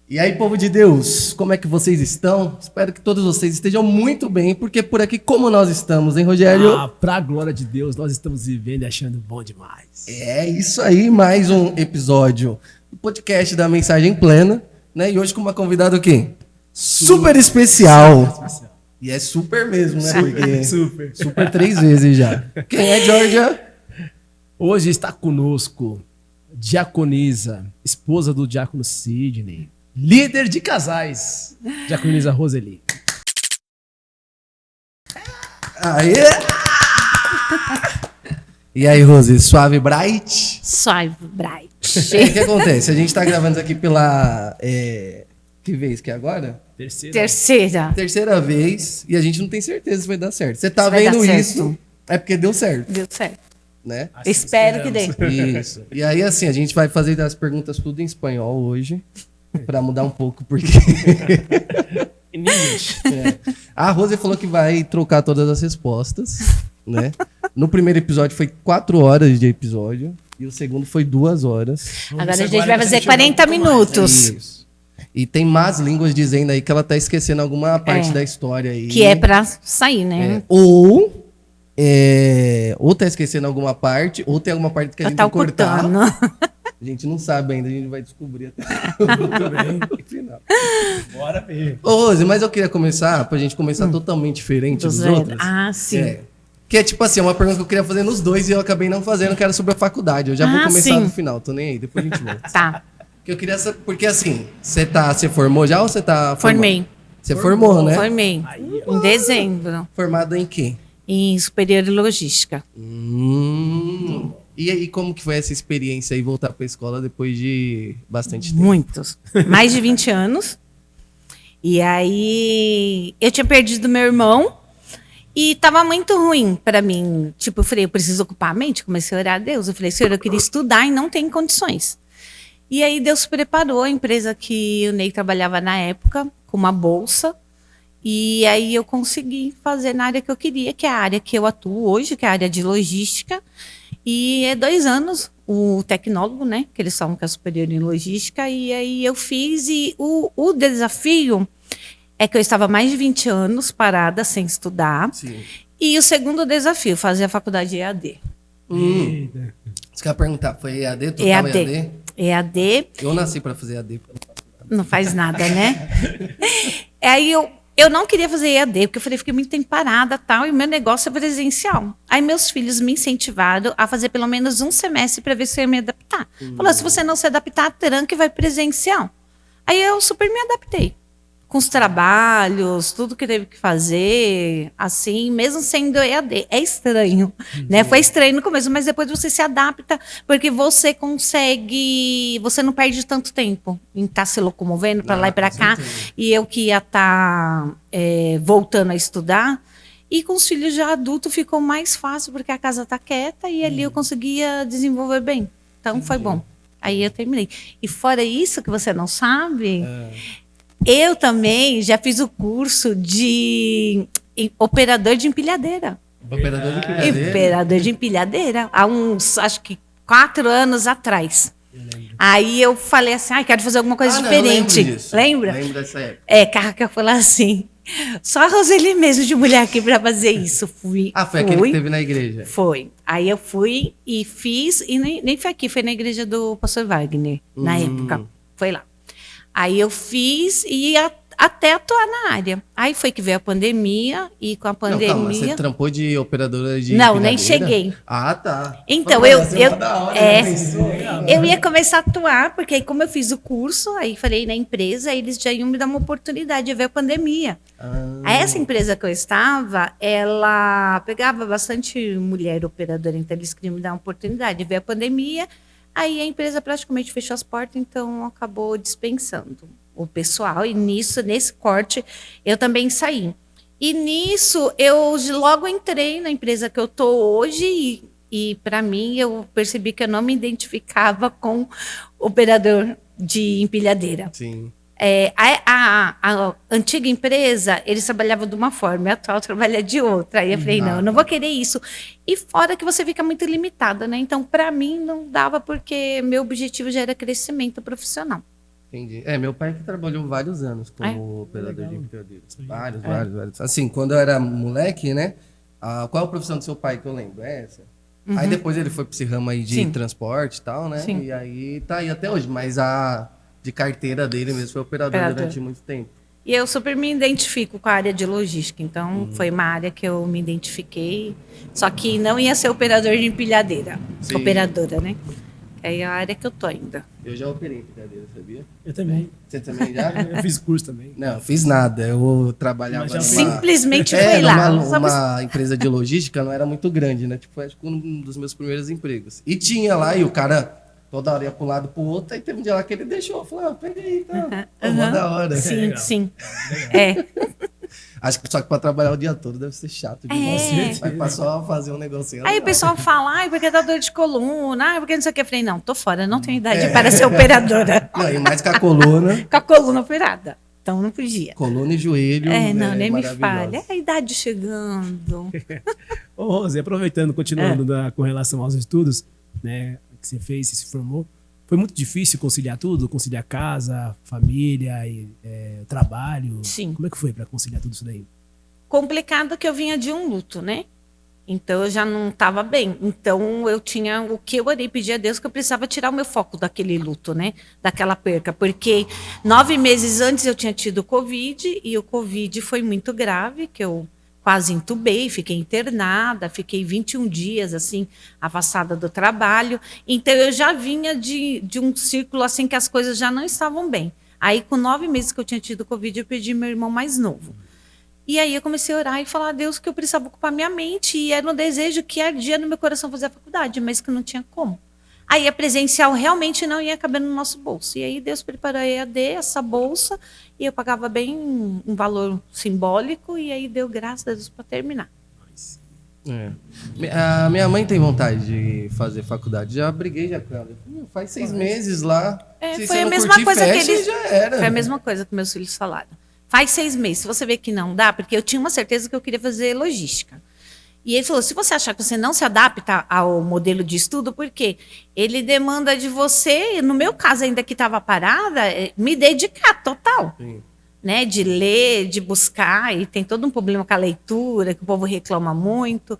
E aí, povo de Deus, como é que vocês estão? Espero que todos vocês estejam muito bem, porque por aqui, como nós estamos, hein, Rogério? Pra glória de Deus, nós estamos vivendo e achando bom demais. É isso aí, mais um episódio do podcast da Mensagem Plena, né? E hoje com uma convidada aqui super especial. E é super mesmo, né? Porque super 3 vezes já. Quem é, Georgia? Hoje está conosco diaconisa, esposa do diácono Sidney, líder de casais, diaconisa Roseli. Aê! E aí, Rose, suave bright? Suave bright. O que acontece? A gente tá gravando aqui pela... que vez que é agora? Terceira vez, e a gente não tem certeza se vai dar certo. Você tá vendo isso, é porque deu certo. Deu certo. Né? Assim espero que dê. Isso. E aí, assim, a gente vai fazer as perguntas tudo em espanhol hoje, pra mudar um pouco, porque... A Rose falou que vai trocar todas as respostas, né? No primeiro episódio foi 4 horas de episódio, e o segundo foi 2 horas. Agora a gente vai fazer 40 minutos. Isso. E tem más línguas dizendo aí que ela tá esquecendo alguma parte da história aí. Que é pra sair, né? Ou tá esquecendo alguma parte, ou tem alguma parte que a gente vai cortar. A gente não sabe ainda, a gente vai descobrir até o final. Bora ver. Ô, Rose, mas eu queria começar, pra gente começar totalmente diferente dos outros. Ah, sim. Que é tipo assim, uma pergunta que eu queria fazer nos dois e eu acabei não fazendo, que era sobre a faculdade. Eu já vou começar no final, tô nem aí, depois a gente volta. Tá. Que eu queria saber, porque assim, você formou já ou você tá formando? Formei. Você formou, né? Formei. Em dezembro. Formada em quê? Em superior e logística. E aí, como que foi essa experiência aí, voltar pra escola depois de bastante tempo? Muitos. Mais de 20 anos. E aí, eu tinha perdido meu irmão e tava muito ruim pra mim. Tipo, eu falei, eu preciso ocupar a mente. Comecei a orar a Deus. Eu falei, Senhor, eu queria estudar e não tenho condições. E aí, Deus preparou a empresa que o Ney trabalhava na época, com uma bolsa. E aí, eu consegui fazer na área que eu queria, que é a área que eu atuo hoje, que é a área de logística. E é 2 anos o tecnólogo, né? Que eles falam que é superior em logística. E aí eu fiz. E o desafio é que eu estava mais de 20 anos parada, sem estudar. Sim. E o segundo desafio, fazer a faculdade EAD. Você quer perguntar, foi EAD? Total EAD. EAD. Eu nasci para fazer EAD. Não faz nada, né? Aí eu não queria fazer EAD, porque eu falei, fiquei muito tempo parada e tal, e o meu negócio é presencial. Aí meus filhos me incentivaram a fazer pelo menos um semestre para ver se eu ia me adaptar. Falou, se você não se adaptar, tranca e vai presencial. Aí eu super me adaptei. Com os trabalhos, tudo que teve que fazer, assim, mesmo sendo EAD. É estranho, né? Foi estranho no começo, mas depois você se adapta, porque você consegue... Você não perde tanto tempo em estar se locomovendo para lá e para cá. E eu que ia estar voltando a estudar. E com os filhos já adultos ficou mais fácil, porque a casa está quieta e ali eu conseguia desenvolver bem. Então foi bom. Aí eu terminei. E fora isso, que você não sabe... Eu também já fiz o curso de operador de empilhadeira. Operador de empilhadeira? Operador de empilhadeira. Há uns, acho que 4 anos atrás. Aí eu falei assim, quero fazer alguma coisa diferente. Eu lembro disso. Lembra? Lembro dessa época. Caraca, falou assim, só a Roseli mesmo de mulher aqui para fazer isso. Foi aquele que teve na igreja? Foi. Aí eu fui e fiz, e nem foi aqui, foi na igreja do pastor Wagner, na época. Foi lá. Aí eu fiz e ia até atuar na área. Aí foi que veio a pandemia, e com a pandemia... Não, calma, você trampou de operadora de Não, nem cheguei. Ah, tá. Então, eu ia começar a atuar, porque aí como eu fiz o curso, aí falei na empresa, eles já iam me dar uma oportunidade, veio a pandemia. Aí essa empresa que eu estava, ela pegava bastante mulher operadora, então eles queriam me dar uma oportunidade, veio a pandemia... Aí a empresa praticamente fechou as portas, então acabou dispensando o pessoal. E nesse corte, eu também saí. E nisso, eu logo entrei na empresa que eu estou hoje. E para mim, eu percebi que eu não me identificava com operador de empilhadeira. Sim. A antiga empresa, eles trabalhavam de uma forma, a atual trabalha de outra. Aí eu falei, não, eu não vou querer isso. E fora que você fica muito limitada, né? Então, para mim, não dava, porque meu objetivo já era crescimento profissional. Entendi. Meu pai que trabalhou vários anos como operador de empilhadeira. Vários. Assim, quando eu era moleque, né? Qual é a profissão do seu pai que eu lembro? É essa? Uhum. Aí depois ele foi pra esse ramo aí de Sim. transporte e tal, né? Sim. E aí tá aí até hoje. Mas a de carteira dele mesmo foi operador durante muito tempo. E eu super me identifico com a área de logística, então foi uma área que eu me identifiquei, só que não ia ser operador de empilhadeira, Sim. operadora, né? É a área que eu tô ainda. Eu já operei empilhadeira, sabia? Eu também. Você também já? Eu fiz curso também. Não, fiz nada. Eu trabalhava Mas já Simplesmente foi lá. uma empresa de logística, não era muito grande, né? Tipo, foi acho que um dos meus primeiros empregos. E tinha lá, e o cara toda hora ia pro lado pro outro, aí teve um dia lá que ele deixou. Eu falei, pega aí, tá. Mó da hora. Sim, legal. sim. Acho que só que pra trabalhar o dia todo deve ser chato demais. Vai pra só fazer um negocinho. Aí o pessoal fala, porque dá dor de coluna, porque não sei o que. Eu falei, não, tô fora, não tenho idade para ser operadora. Não, e mais com a coluna. Com a coluna operada. Então não podia. Coluna e joelho. Não, nem me falha. É a idade chegando. Ô, Rose, aproveitando, continuando com relação aos estudos, né, que você fez, você se formou, foi muito difícil conciliar tudo? Conciliar casa, família, trabalho? Sim. Como é que foi para conciliar tudo isso daí? Complicado que eu vinha de um luto, né? Então eu já não estava bem. Então eu tinha o que eu orei, pedi a Deus que eu precisava tirar o meu foco daquele luto, né? Daquela perca. Porque 9 meses antes eu tinha tido Covid e o Covid foi muito grave, que eu quase entubei, fiquei internada, fiquei 21 dias, assim, afastada do trabalho. Então, eu já vinha de um círculo, assim, que as coisas já não estavam bem. Aí, com 9 meses que eu tinha tido Covid, eu perdi meu irmão mais novo. E aí, eu comecei a orar e falar a Deus que eu precisava ocupar minha mente. E era um desejo que ardia no meu coração fazer a faculdade, mas que não tinha como. Aí, a presencial realmente não ia caber no nosso bolso. E aí, Deus preparou a EAD, essa bolsa, e eu pagava bem um valor simbólico, e aí deu graças a Deus para terminar. A minha mãe tem vontade de fazer faculdade. Já briguei com ela. Faz 6 meses lá. Se Foi você a não mesma curtir, coisa fecha, que eles. já era. Foi a mesma coisa que meus filhos falaram. Faz 6 meses. Se você vê que não dá, porque eu tinha uma certeza que eu queria fazer logística. E ele falou, se você achar que você não se adapta ao modelo de estudo, porque ele demanda de você, no meu caso ainda que estava parada, me dedicar total. Sim. Né, de ler, de buscar, e tem todo um problema com a leitura, que o povo reclama muito,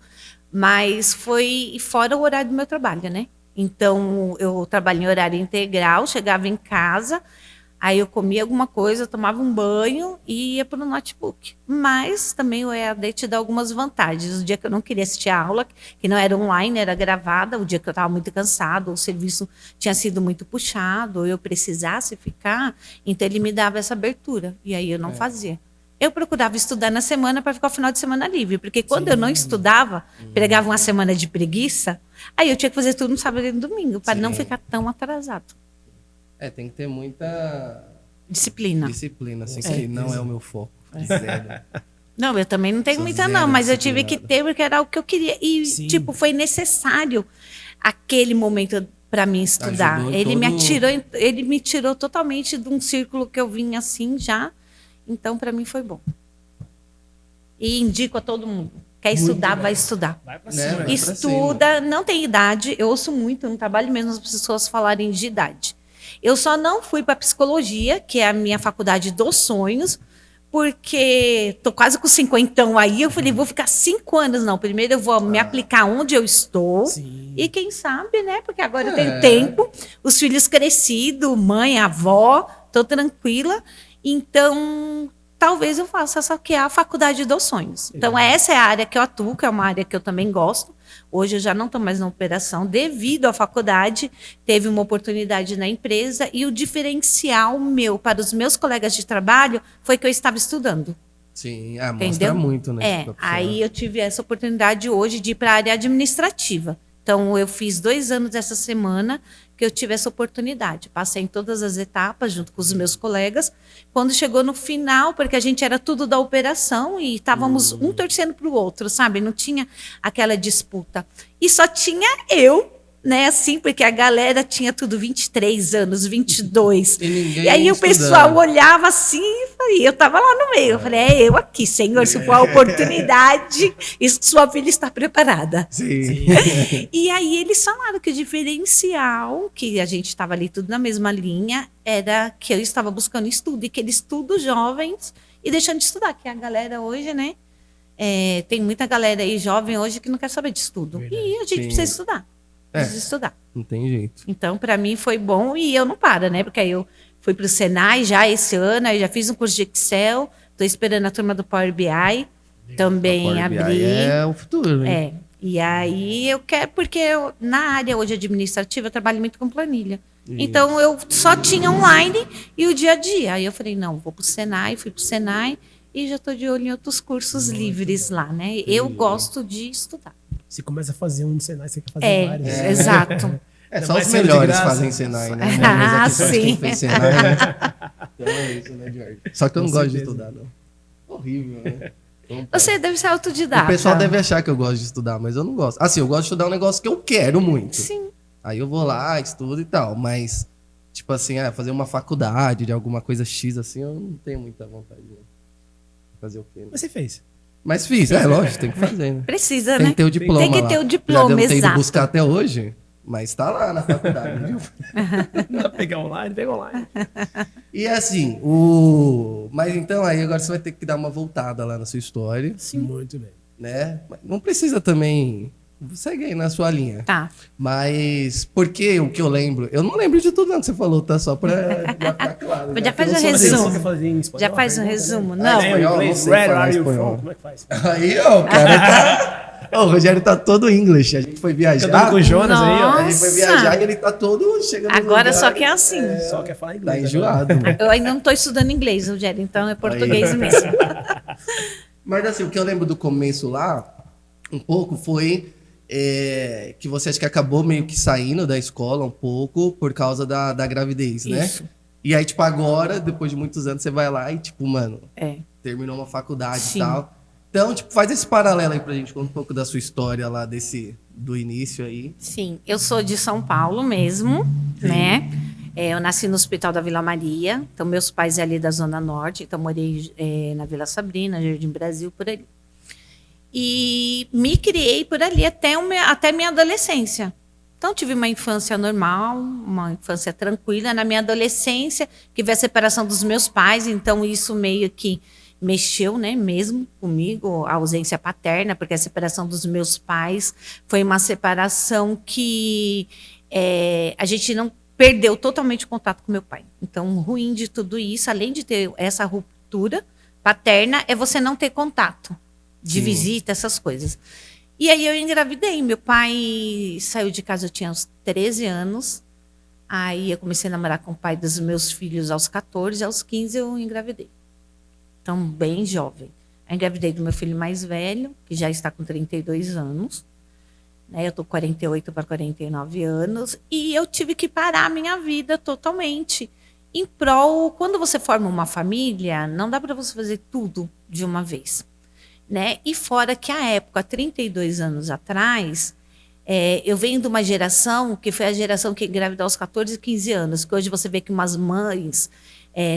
mas foi fora o horário do meu trabalho, né? Então, eu trabalhei em horário integral, chegava em casa, aí eu comia alguma coisa, tomava um banho e ia para o notebook. Mas também o EAD te dá algumas vantagens. O dia que eu não queria assistir a aula, que não era online, era gravada, o dia que eu estava muito cansado, o serviço tinha sido muito puxado, ou eu precisasse ficar, então ele me dava essa abertura. E aí eu não fazia. Eu procurava estudar na semana para ficar o final de semana livre, porque quando eu não estudava, pegava uma semana de preguiça, aí eu tinha que fazer tudo no sábado e no domingo, para não ficar tão atrasado. Tem que ter muita disciplina, assim, que não é o meu foco. Zero. Não, eu também não tenho muita não, mas eu tive que ter porque era o que eu queria. E, tipo, foi necessário aquele momento para mim estudar. Ele me tirou totalmente de um círculo que eu vinha assim já. Então, para mim foi bom. E indico a todo mundo. Quer estudar, vai estudar. Vai pra cima. Estuda, não tem idade. Eu ouço muito, no trabalho mesmo as pessoas falarem de idade. Eu só não fui para psicologia, que é a minha faculdade dos sonhos, porque tô quase com 50 aí. Eu falei, vou ficar 5 anos, não. Primeiro eu vou me aplicar onde eu estou. Sim. E quem sabe, né? Porque agora eu tenho tempo, os filhos crescidos, mãe, avó, tô tranquila. Então, talvez eu faça essa que é a faculdade dos sonhos. Então, essa é a área que eu atuo, que é uma área que eu também gosto. Hoje eu já não estou mais na operação devido à faculdade, teve uma oportunidade na empresa e o diferencial meu para os meus colegas de trabalho foi que eu estava estudando. Sim, mostra muito, né? Aí eu tive essa oportunidade hoje de ir para a área administrativa. Então, eu fiz 2 anos essa semana que eu tive essa oportunidade. Passei em todas as etapas junto com os meus colegas. Quando chegou no final, porque a gente era tudo da operação e estávamos um torcendo para o outro, sabe? Não tinha aquela disputa. E só tinha eu, né? Assim, porque a galera tinha tudo 23 anos, 22. E aí o pessoal olhava assim e E eu estava lá no meio. Eu falei, é eu aqui, Senhor, se for a oportunidade, sua filha está preparada. Sim. E aí eles falaram que o diferencial, que a gente estava ali tudo na mesma linha, era que eu estava buscando estudo, e que eles estudo jovens e deixando de estudar, que a galera hoje, né? Tem muita galera aí jovem hoje que não quer saber de estudo. Verdade. E a gente precisa estudar. Precisa estudar. Não tem jeito. Então, para mim foi bom e eu não paro, né? Porque aí eu fui para o Senai já esse ano, aí já fiz um curso de Excel, estou esperando a turma do Power BI também Power BI abrir. é o futuro, hein? E aí eu quero, porque na área hoje administrativa eu trabalho muito com planilha. Então eu só tinha online e o dia a dia. Aí eu falei, não, vou para o Senai, fui para o Senai e já estou de olho em outros cursos livres lá, né? Eu gosto de estudar. Você começa a fazer um no Senai, você quer fazer vários. Exato. Só os melhores fazem Senai, né? Mas aqui sim. quem fez Senai, né? Então é isso, né, Jorge? Só que eu não gosto de estudar, não. Horrível, né? Você deve ser autodidata. O pessoal deve achar que eu gosto de estudar, mas eu não gosto. Assim, eu gosto de estudar um negócio que eu quero muito. Sim. Aí eu vou lá, estudo e tal, mas, tipo assim, fazer uma faculdade de alguma coisa X, assim, eu não tenho muita vontade de fazer o quê? Né? Mas você fez. Mas fiz, lógico, tem que fazer, né? Precisa, Tem né? que ter o diploma. Tem que ter o diploma, Já devo ter ido exato. buscar até hoje, mas tá lá na faculdade, viu? Pegar online, pega online. E assim, mas então aí agora você vai ter que dar uma voltada lá na sua história, Sim. Muito bem. né? Mas não precisa também. Segue aí na sua linha. Tá. Mas porque o que eu lembro, eu não lembro de tudo não que você falou, tá? Só pra já ficar claro. Já né? faz Eu um não sou resumo. desse. Você quer fazer em espanhol? Já faz um Pergunta, resumo? né? Não. espanhol, não Inglês, sei where falar are you espanhol. from? Como é que faz? Aí, ó, o cara tá... Ô, o Rogério tá todo English. A gente foi viajar. Cantando com o Jonas aí, ó. A gente foi viajar e ele tá todo chegando no Agora lugar, só que é assim. Só quer falar Tá inglês. enjoado. Eu ainda não estou estudando inglês, Rogério, então é português mesmo. Mas assim, o que eu lembro do começo lá, um pouco, foi que você acha que acabou meio que saindo da escola um pouco por causa da gravidez, né? Isso. E aí, tipo, agora, depois de muitos anos, você vai lá e, tipo, mano, É. terminou uma faculdade Sim. e tal. Então, tipo, faz esse paralelo aí pra gente, conta um pouco da sua história lá do início aí. Sim, eu sou de São Paulo mesmo, né? Eu nasci no Hospital da Vila Maria, então meus pais é ali da Zona Norte, então morei na Vila Sabrina, Jardim Brasil, por ali. E me criei por ali até minha adolescência. Então, tive uma infância normal, uma infância tranquila. Na minha adolescência, tive a separação dos meus pais, então isso meio que mexeu, né, mesmo comigo, a ausência paterna, porque a separação dos meus pais foi uma separação que a gente não perdeu totalmente o contato com meu pai. Então, o ruim de tudo isso, além de ter essa ruptura paterna, é você não ter contato de visita, essas coisas. E aí eu engravidei. Meu pai saiu de casa, eu tinha uns 13 anos. Aí eu comecei a namorar com o pai dos meus filhos aos 14, aos 15 eu engravidei. Então, bem jovem. Eu engravidei do meu filho mais velho, que já está com 32 anos. Né? Eu estou 48 para 49 anos. E eu tive que parar a minha vida totalmente. Em prol, quando você forma uma família, não dá para você fazer tudo de uma vez. Né? E fora que a época, 32 anos atrás, eu venho de uma geração que foi a geração que engravidou aos 14, 15 anos, que hoje você vê que umas mães,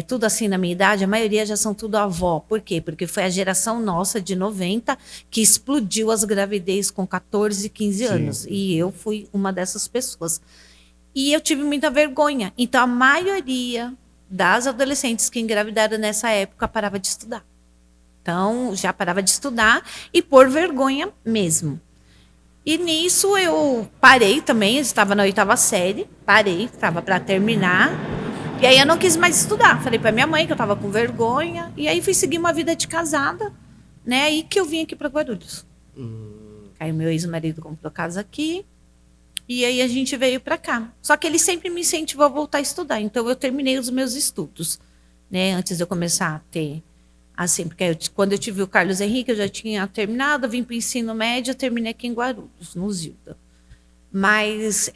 tudo assim na minha idade, a maioria já são tudo avó. Por quê? Porque foi a geração nossa de 90 que explodiu as gravidez com 14, 15 anos. E eu fui uma dessas pessoas. E eu tive muita vergonha. Então, a maioria das adolescentes que engravidaram nessa época parava de estudar. Então, já parava de estudar e por vergonha mesmo. E nisso eu parei também, eu estava na 8ª série, parei, estava para terminar. E aí eu não quis mais estudar. Falei para minha mãe que eu estava com vergonha. E aí fui seguir uma vida de casada, né? Aí que eu vim aqui para Guarulhos. Aí o meu ex-marido comprou casa aqui. E aí a gente veio para cá. Só que ele sempre me incentivou a voltar a estudar. Então eu terminei os meus estudos, né? Antes de eu começar a ter... Assim, porque quando eu tive o Carlos Henrique, eu já tinha terminado, vim para o ensino médio, eu terminei aqui em Guarulhos, no Zilda. Mas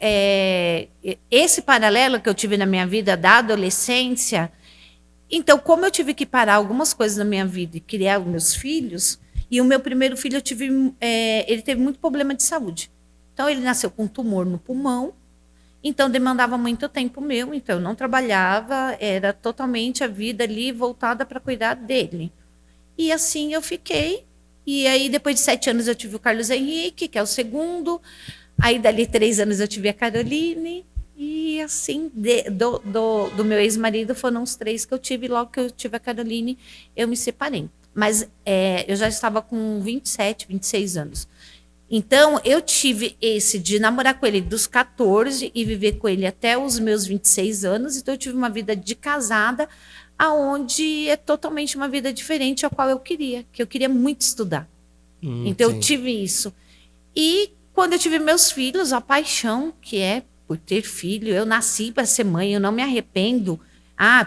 esse paralelo que eu tive na minha vida da adolescência, então, como eu tive que parar algumas coisas na minha vida e criar os meus filhos, e o meu primeiro filho, ele teve muito problema de saúde. Então, ele nasceu com um tumor no pulmão, Então, demandava muito tempo meu. Então, eu não trabalhava, era totalmente a vida ali voltada para cuidar dele. E assim eu fiquei. E aí, depois de 7 anos, eu tive o Carlos Henrique, que é o segundo. Aí, dali 3 anos, eu tive a Caroline. E assim, do meu ex-marido, foram os 3 que eu tive. Logo que eu tive a Caroline, eu me separei. Mas eu já estava com 27, 26 anos. Então, eu tive esse de namorar com ele dos 14 e viver com ele até os meus 26 anos. Então, eu tive uma vida de casada, aonde é totalmente uma vida diferente ao qual eu queria, que eu queria muito estudar. Então, sim, eu tive isso. E quando eu tive meus filhos, a paixão que é por ter filho, eu nasci para ser mãe, eu não me arrependo.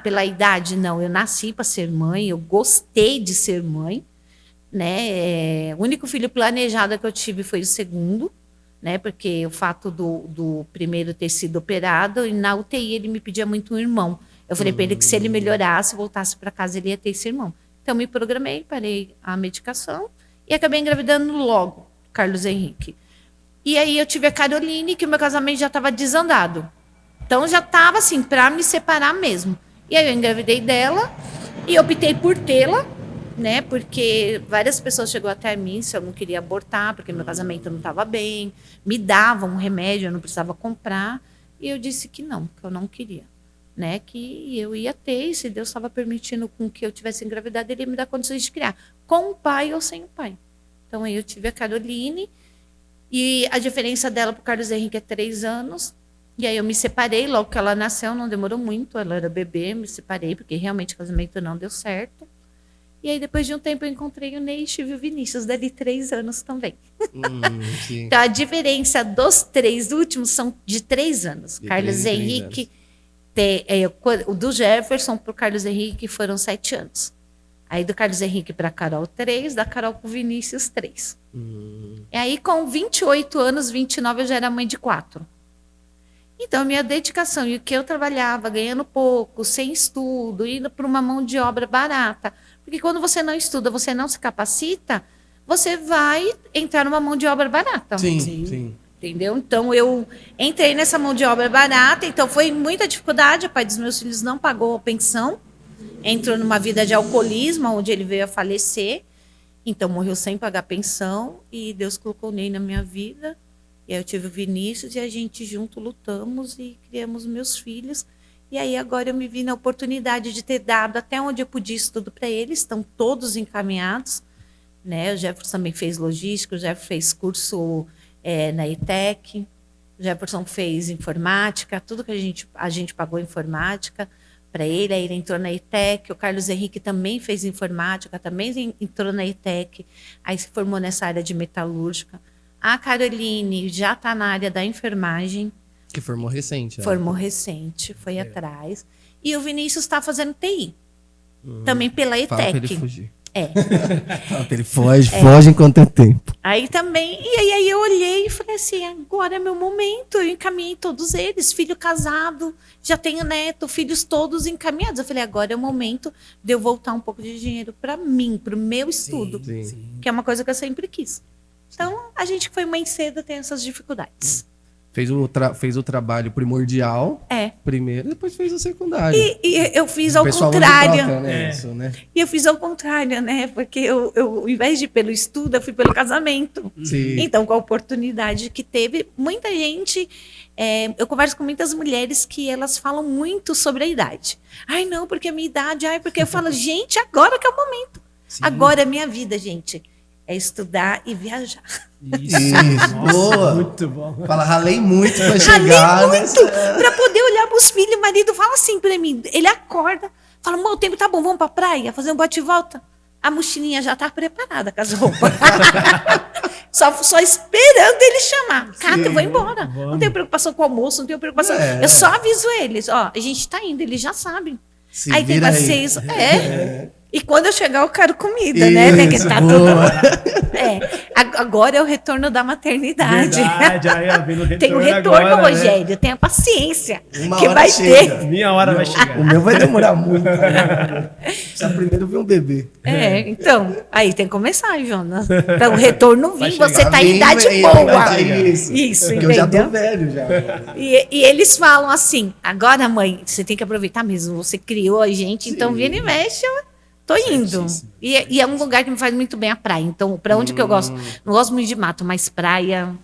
Pela idade, não, eu nasci para ser mãe, eu gostei de ser mãe. Né? O único filho planejado que eu tive foi o segundo, né? Porque o fato do primeiro ter sido operado, e na UTI ele me pedia muito um irmão. Eu falei para ele que se ele melhorasse, voltasse para casa, ele ia ter esse irmão. Então, me programei, parei a medicação e acabei engravidando logo, Carlos Henrique. E aí eu tive a Caroline, que o meu casamento já estava desandado. Então, já estava assim, para me separar mesmo. E aí eu engravidei dela e optei por tê-la, né? Porque várias pessoas chegou até mim se eu não queria abortar, porque meu casamento não estava bem, me davam um remédio, eu não precisava comprar, e eu disse que não, que eu não queria, né? Que eu ia ter, e se Deus estava permitindo com que eu tivesse engravidado, ele ia me dar condições de criar, com o pai ou sem o pai. Então aí eu tive a Caroline, e a diferença dela para o Carlos Henrique é 3 anos, e aí eu me separei, logo que ela nasceu, não demorou muito, ela era bebê, me separei, porque realmente o casamento não deu certo. E aí, depois de um tempo, eu encontrei o Ney e tive o Vinícius, dali 3 anos também. Então, a diferença dos 3 últimos são de 3 anos. De Carlos Henrique, o do Jefferson para o Carlos Henrique foram 7 anos. Aí, do Carlos Henrique para a Carol, 3, da Carol para o Vinícius, 3. E aí, com 28 anos, 29, eu já era mãe de 4. Então, minha dedicação e o que eu trabalhava, ganhando pouco, sem estudo, indo para uma mão de obra barata. Porque quando você não estuda, você não se capacita, você vai entrar numa mão de obra barata. Sim. Entendeu? Então, eu entrei nessa mão de obra barata, então foi muita dificuldade. O pai dos meus filhos não pagou a pensão, entrou numa vida de alcoolismo, onde ele veio a falecer. Então, morreu sem pagar pensão, e Deus colocou o Ney na minha vida. E aí eu tive o Vinícius, e a gente junto lutamos e criamos meus filhos. E aí agora eu me vi na oportunidade de ter dado até onde eu podia estudo para eles, estão todos encaminhados, né? O Jefferson também fez logística, o Jefferson fez curso na ETEC, o Jefferson fez informática, tudo que a gente pagou informática para ele, aí ele entrou na ETEC, o Carlos Henrique também fez informática, também entrou na ETEC, aí se formou nessa área de metalúrgica. A Caroline já está na área da enfermagem, que formou recente. Formou recente, foi atrás. E o Vinícius está fazendo TI. Também pela ETEC. Fala pra ele fugir. Fala pra ele foge enquanto é tempo. Aí também, e aí eu olhei e falei assim, agora é meu momento. Eu encaminhei todos eles, filho casado, já tenho neto, filhos todos encaminhados. Eu falei, agora é o momento de eu voltar um pouco de dinheiro para mim, para o meu estudo. Sim. Que é uma coisa que eu sempre quis. Então, a gente que foi mãe cedo tem essas dificuldades. Fez o trabalho primordial primeiro, depois fez o secundário. E eu fiz ao contrário. Troca, né? Isso, né? E eu fiz ao contrário, né? Porque eu, ao invés de ir pelo estudo, eu fui pelo casamento. Sim. Então, com a oportunidade que teve, muita gente... eu converso com muitas mulheres que elas falam muito sobre a idade. Ai, não, porque a minha idade... Ai, porque eu falo, gente, agora que é o momento. Sim. Agora é minha vida, gente. É estudar e viajar. Isso. Boa. Muito bom. Fala, ralei muito pra chegar. Ralei muito pra poder olhar pros filhos. O marido fala assim pra mim, ele acorda, fala, o tempo tá bom, vamos pra praia, fazer um bate-volta. A mochilinha já tá preparada com as roupas. só esperando ele chamar. Cata, eu vou embora. Vamos. Não tenho preocupação com o almoço, não tenho preocupação. Eu só aviso eles, a gente tá indo, eles já sabem. Aí tem passeio. E quando eu chegar, eu quero comida, né? Que tá tudo... agora é o retorno da maternidade. Verdade, aí, ó, vendo o retorno tem o retorno, agora, Rogério. né? Tenha paciência. Uma que hora vai chega. ter. Minha hora vai chegar. O meu vai demorar muito. Precisa primeiro ver um bebê. Então, aí tem que começar, Jonas. Para o retorno vir, chegar. você tá em Vem, idade vem, boa. vai isso. Isso, Porque entendeu? eu já tô velho já. E eles falam assim, agora, mãe, você tem que aproveitar mesmo. Você criou a gente, então vira e mexe, eu tô indo. E é um lugar que me faz muito bem a praia. Então, para onde que eu gosto? Não gosto muito de mato, mas praia,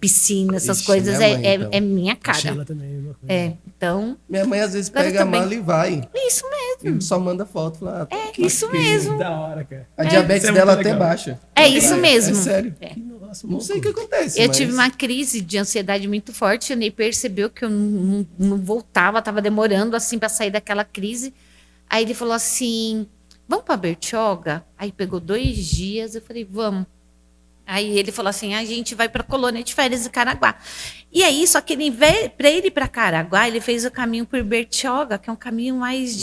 piscina, essas Ixi, coisas minha mãe, então. é minha cara. Sheila também, mesma coisa. Então, Minha mãe às vezes Agora pega a também. mala e vai. isso mesmo. E só manda foto. Fala, tô aqui. Isso mesmo. Da hora, cara. A diabetes Isso é dela muito até legal. baixa. É isso É mesmo. sério. Nossa, Não sei o que acontece. Eu mas... tive uma crise de ansiedade muito forte. O Ney percebeu que eu não voltava, estava demorando assim para sair daquela crise. Aí ele falou assim: vamos para Bertioga? Aí pegou 2 dias. Eu falei: vamos. Aí ele falou assim: a gente vai para a colônia de férias de Caraguá. E aí, só que para ele ir para Caraguá, ele fez o caminho por Bertioga, que é um caminho mais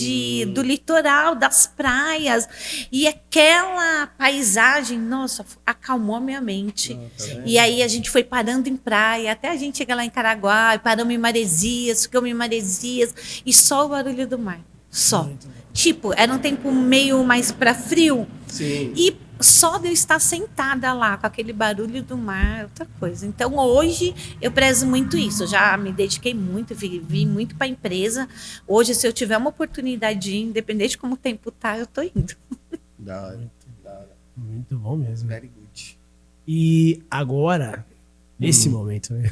do litoral, das praias. E aquela paisagem, nossa, acalmou a minha mente. E aí a gente foi parando em praia, até a gente chegar lá em Caraguá, e paramos em Maresias, ficamos em Maresias, e só o barulho do mar. Só. Tipo, era um tempo meio mais para frio. Sim. E só de eu estar sentada lá com aquele barulho do mar, outra coisa. Então hoje eu prezo muito isso. Eu já me dediquei muito, vim muito para a empresa. Hoje, se eu tiver uma oportunidade de ir, independente de como o tempo tá, eu tô indo. Da hora. Da hora. Muito bom mesmo. Very good. E agora, nesse momento, né?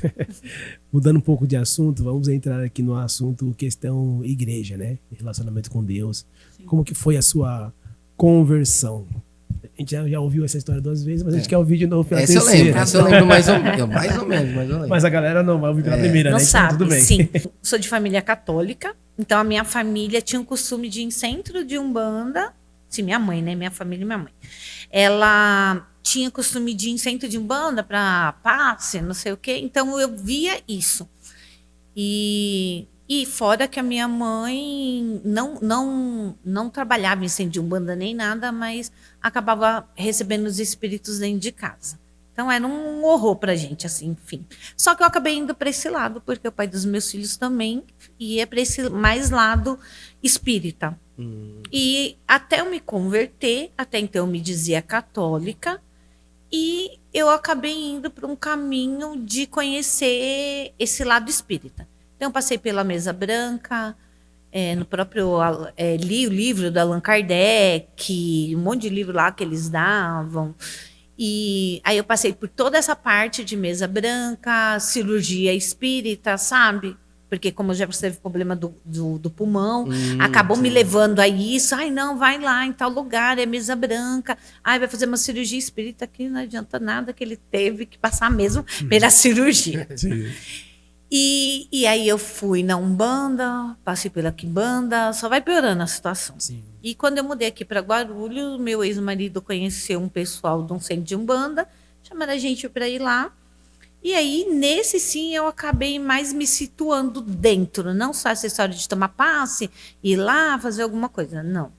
Mudando um pouco de assunto, vamos entrar aqui no assunto questão igreja, né? Relacionamento com Deus. Como que foi a sua conversão? A gente já ouviu essa história 2 vezes, mas a gente quer ouvir de novo pela Essa eu terceira. lembro. Essa eu lembro mais ou menos. Mais ou menos, mais ou menos. Mas a galera não vai ouvir pela primeira, Não né? Então, sabe, tudo bem. sim. Sou de família católica, então a minha família tinha o costume de ir em centro de Umbanda. Sim, minha mãe, né? Minha família e minha mãe. Ela tinha o costume de ir em centro de Umbanda para passe, não sei o quê. Então eu via isso. E fora que a minha mãe não trabalhava em centro de Umbanda nem nada, mas acabava recebendo os espíritos dentro de casa. Então era um horror pra gente, assim, enfim. Só que eu acabei indo para esse lado, porque o pai dos meus filhos também ia para esse mais lado espírita. E até eu me converter, até então eu me dizia católica, e eu acabei indo para um caminho de conhecer esse lado espírita. Então, eu passei pela Mesa Branca, no próprio li o livro do Allan Kardec, um monte de livro lá que eles davam. E aí eu passei por toda essa parte de Mesa Branca, cirurgia espírita, sabe? Porque como eu já teve problema do pulmão, acabou me levando a isso. Ai, não, vai lá em tal lugar, é Mesa Branca. Ai, vai fazer uma cirurgia espírita aqui, não adianta nada, que ele teve que passar mesmo pela cirurgia. Sim. E aí eu fui na Umbanda, passei pela Quimbanda, só vai piorando a situação. Sim. E quando eu mudei aqui para Guarulhos, meu ex-marido conheceu um pessoal de um centro de Umbanda, chamaram a gente para ir lá. E aí, nesse sim, eu acabei mais me situando dentro, não só essa história de tomar passe, ir lá, fazer alguma coisa, não.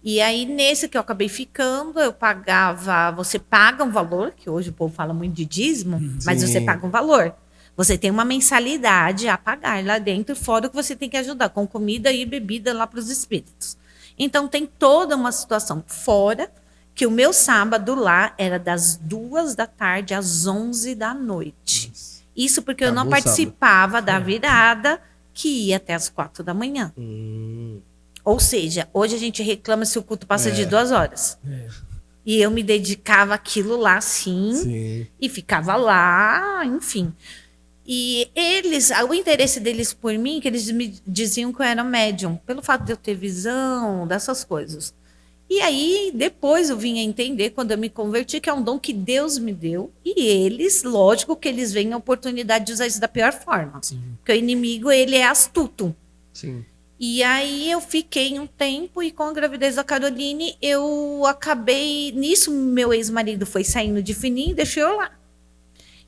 E aí, nesse que eu acabei ficando, eu pagava, você paga um valor, que hoje o povo fala muito de dízimo, mas você paga um valor. Você tem uma mensalidade a pagar lá dentro, fora o que você tem que ajudar com comida e bebida lá para os espíritos. Então, tem toda uma situação. Fora que o meu sábado lá era das 2 da tarde às 11 da noite. Isso porque eu não Acabou o participava da virada, que ia até as 4 da manhã. Ou seja, hoje a gente reclama se o culto passa de 2 horas. E eu me dedicava àquilo lá, sim. E ficava lá, enfim. E eles, o interesse deles por mim, que eles me diziam que eu era médium, pelo fato de eu ter visão, dessas coisas. E aí, depois eu vim a entender, quando eu me converti, que é um dom que Deus me deu. E eles, lógico que eles veem a oportunidade de usar isso da pior forma. Sim. Porque o inimigo, ele é astuto. Sim. E aí eu fiquei um tempo e com a gravidez da Caroline, eu acabei... Nisso, meu ex-marido foi saindo de fininho e deixou eu lá.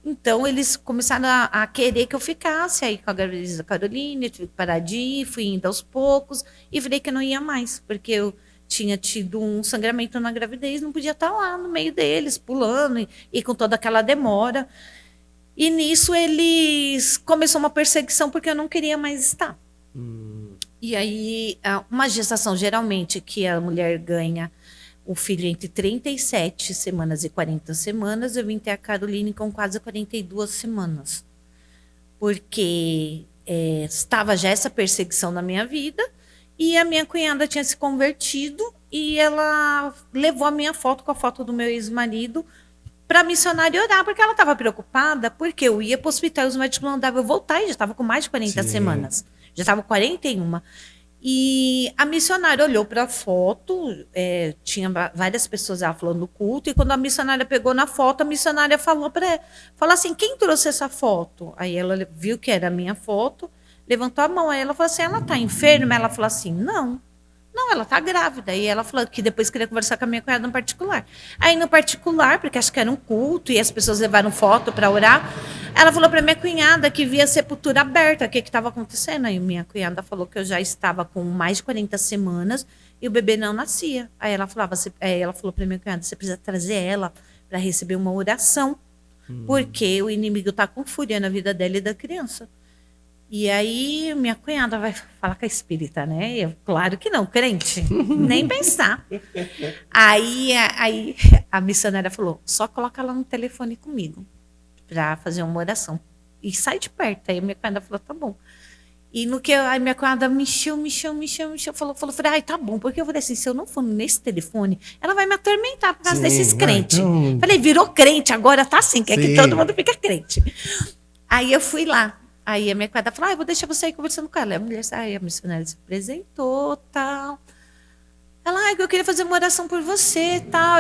Então, eles começaram a querer que eu ficasse aí com a gravidez da Caroline, eu tive que parar de ir, fui indo aos poucos e falei que não ia mais, porque eu tinha tido um sangramento na gravidez, não podia estar lá no meio deles, pulando e com toda aquela demora. E nisso eles começou uma perseguição porque eu não queria mais estar. E aí, uma gestação, geralmente, que a mulher ganha o filho entre 37 semanas e 40 semanas, eu vim ter a Caroline com quase 42 semanas. Porque estava já essa perseguição na minha vida, e a minha cunhada tinha se convertido, e ela levou a minha foto com a foto do meu ex-marido para a missionária orar, porque ela estava preocupada, porque eu ia para o hospital e os médicos não mandavam eu voltar, e já estava com mais de 40 semanas. Já estava 41. E a missionária olhou para a foto, tinha várias pessoas lá falando no culto, e quando a missionária pegou na foto, a missionária falou assim, quem trouxe essa foto? Aí ela viu que era a minha foto, levantou a mão, aí ela falou assim, ela está enferma? Ela falou assim, não, ela está grávida. E ela falou que depois queria conversar com a minha cunhada no particular. Aí no particular, porque acho que era um culto e as pessoas levaram foto para orar, ela falou para minha cunhada que via a sepultura aberta, o que estava acontecendo. Aí minha cunhada falou que eu já estava com mais de 40 semanas e o bebê não nascia. Aí ela falou para minha cunhada, você precisa trazer ela para receber uma oração, porque o inimigo está com fúria na vida dela e da criança. E aí, minha cunhada vai falar com a espírita, né? Eu, claro que não, crente, nem pensar. Aí a missionária falou, só coloca ela no telefone comigo para fazer uma oração. E sai de perto. Aí minha cunhada falou, tá bom. E no que aí minha cunhada me encheu, falei, ai, tá bom, porque eu falei assim, se eu não for nesse telefone, ela vai me atormentar por causa desses crentes. Então... Falei, virou crente, agora tá assim, quer que todo mundo fica crente. Aí eu fui lá. Aí a minha cunhada falou, eu vou deixar você aí conversando com ela. Aí a missionária se apresentou, tal. Ela, eu queria fazer uma oração por você, tal.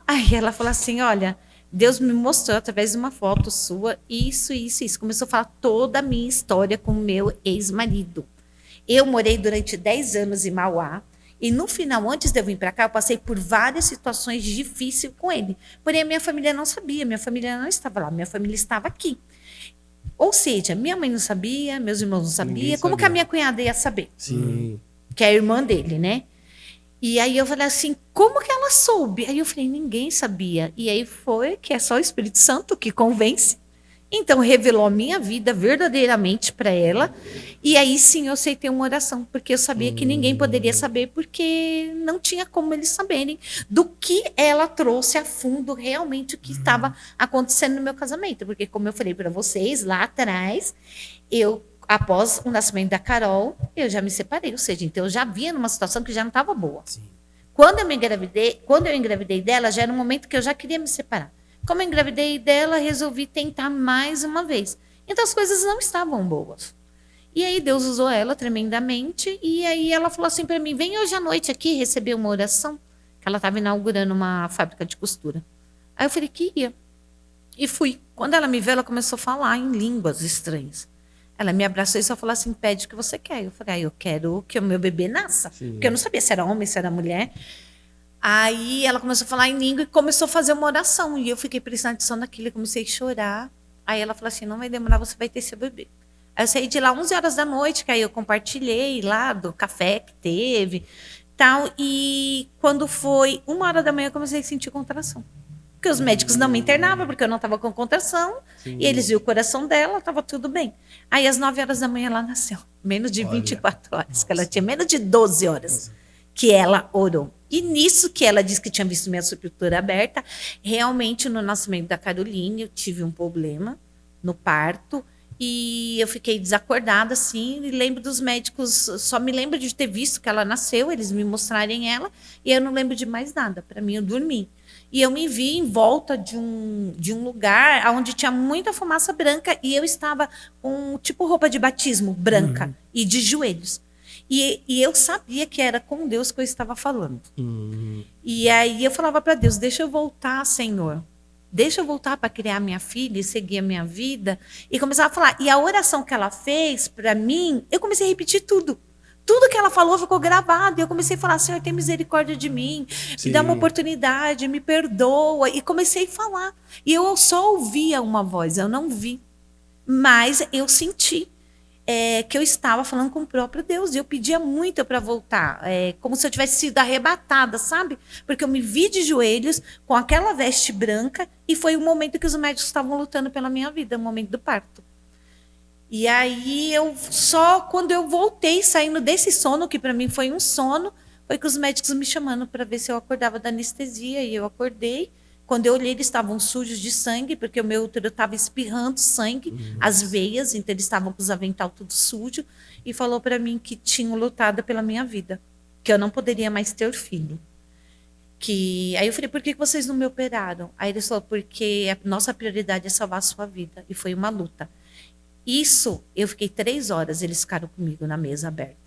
Aí ela falou assim, olha, Deus me mostrou através de uma foto sua, isso. Começou a falar toda a minha história com o meu ex-marido. Eu morei durante 10 anos em Mauá, e no final, antes de eu vir para cá, eu passei por várias situações difíceis com ele. Porém, a minha família não sabia, minha família não estava lá, minha família estava aqui. Ou seja, minha mãe não sabia, meus irmãos não sabiam. Como que a minha cunhada ia saber? Sim. Que é a irmã dele, né? E aí eu falei assim, como que ela soube? Aí eu falei, ninguém sabia. E aí foi que é só o Espírito Santo que convence. Então revelou a minha vida verdadeiramente para ela. E aí sim eu aceitei uma oração, porque eu sabia que ninguém poderia saber, porque não tinha como eles saberem do que ela trouxe a fundo realmente o que estava acontecendo no meu casamento. Porque como eu falei para vocês lá atrás, após o nascimento da Carol, eu já me separei, ou seja, então eu já vinha numa situação que já não estava boa. Sim. Quando eu engravidei dela, já era um momento que eu já queria me separar. Como eu engravidei dela, resolvi tentar mais uma vez. Então as coisas não estavam boas. E aí Deus usou ela tremendamente, e aí ela falou assim para mim, vem hoje à noite aqui receber uma oração, que ela estava inaugurando uma fábrica de costura. Aí eu falei que ia. E fui. Quando ela me viu, ela começou a falar em línguas estranhas. Ela me abraçou e só falou assim, pede o que você quer. Eu falei, eu quero que o meu bebê nasça. Sim. Porque eu não sabia se era homem, se era mulher. Aí ela começou a falar em língua e começou a fazer uma oração. E eu fiquei prestando atenção naquilo e comecei a chorar. Aí ela falou assim, não vai demorar, você vai ter seu bebê. Aí eu saí de lá 11 horas da noite, que aí eu compartilhei lá do café que teve. Tal, e quando foi 1 hora da manhã, eu comecei a sentir contração. Porque os médicos não me internavam, porque eu não estava com contração. Sim. E eles viram o coração dela, estava tudo bem. Aí às 9 horas da manhã ela nasceu. Menos de 24 horas, nossa, que ela tinha menos de 12 horas que ela orou. E nisso que ela disse que tinha visto minha sepultura aberta, realmente no nascimento da Caroline eu tive um problema no parto e eu fiquei desacordada assim, e lembro dos médicos, só me lembro de ter visto que ela nasceu, eles me mostrarem ela, e eu não lembro de mais nada. Para mim eu dormi. E eu me vi em volta de um lugar onde tinha muita fumaça branca e eu estava com tipo roupa de batismo branca e de joelhos. E eu sabia que era com Deus que eu estava falando. E aí eu falava para Deus, deixa eu voltar, Senhor. Deixa eu voltar para criar minha filha e seguir a minha vida. E começava a falar. E a oração que ela fez para mim, eu comecei a repetir tudo. Tudo que ela falou ficou gravado. E eu comecei a falar, Senhor, tem misericórdia de mim. Sim. Me dá uma oportunidade, me perdoa. E comecei a falar. E eu só ouvia uma voz, eu não vi. Mas eu senti. que eu estava falando com o próprio Deus. E eu pedia muito para voltar. Como se eu tivesse sido arrebatada, sabe? Porque eu me vi de joelhos com aquela veste branca e foi o momento que os médicos estavam lutando pela minha vida, o momento do parto. E aí, quando eu voltei, saindo desse sono, que para mim foi um sono, foi que os médicos me chamando para ver se eu acordava da anestesia. E eu acordei. Quando eu olhei, eles estavam sujos de sangue, porque o meu útero estava espirrando sangue, as veias, então eles estavam com os avental tudo sujo, e falou para mim que tinham lutado pela minha vida, que eu não poderia mais ter filho. Aí eu falei, por que vocês não me operaram? Aí eles falaram, porque a nossa prioridade é salvar a sua vida, e foi uma luta. Isso, eu fiquei 3 horas, eles ficaram comigo na mesa aberta.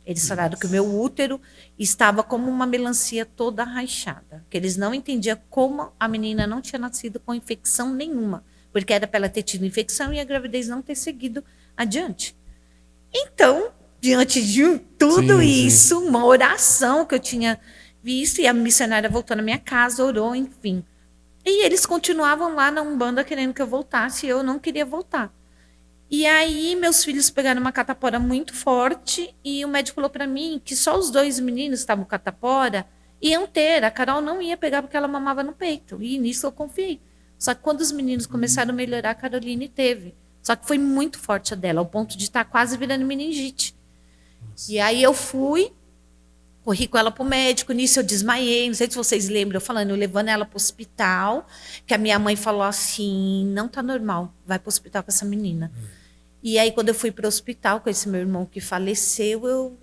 Eles falaram que o meu útero estava como uma melancia toda rachada. Que eles não entendiam como a menina não tinha nascido com infecção nenhuma. Porque era para ela ter tido infecção e a gravidez não ter seguido adiante. Então, diante de tudo isso, uma oração que eu tinha visto, e a missionária voltou na minha casa, orou, enfim. E eles continuavam lá na Umbanda querendo que eu voltasse, e eu não queria voltar. E aí, meus filhos pegaram uma catapora muito forte e o médico falou para mim que só os 2 meninos que estavam com catapora iam ter. A Carol não ia pegar porque ela mamava no peito. E nisso eu confiei. Só que quando os meninos começaram a melhorar, a Caroline teve. Só que foi muito forte a dela, ao ponto de estar quase virando meningite. Nossa. E aí eu fui, corri com ela para o médico, nisso eu desmaiei. Não sei se vocês lembram, eu levando ela para o hospital, que a minha mãe falou assim, não tá normal, vai para o hospital com essa menina. E aí, quando eu fui para o hospital com esse meu irmão que faleceu, eu,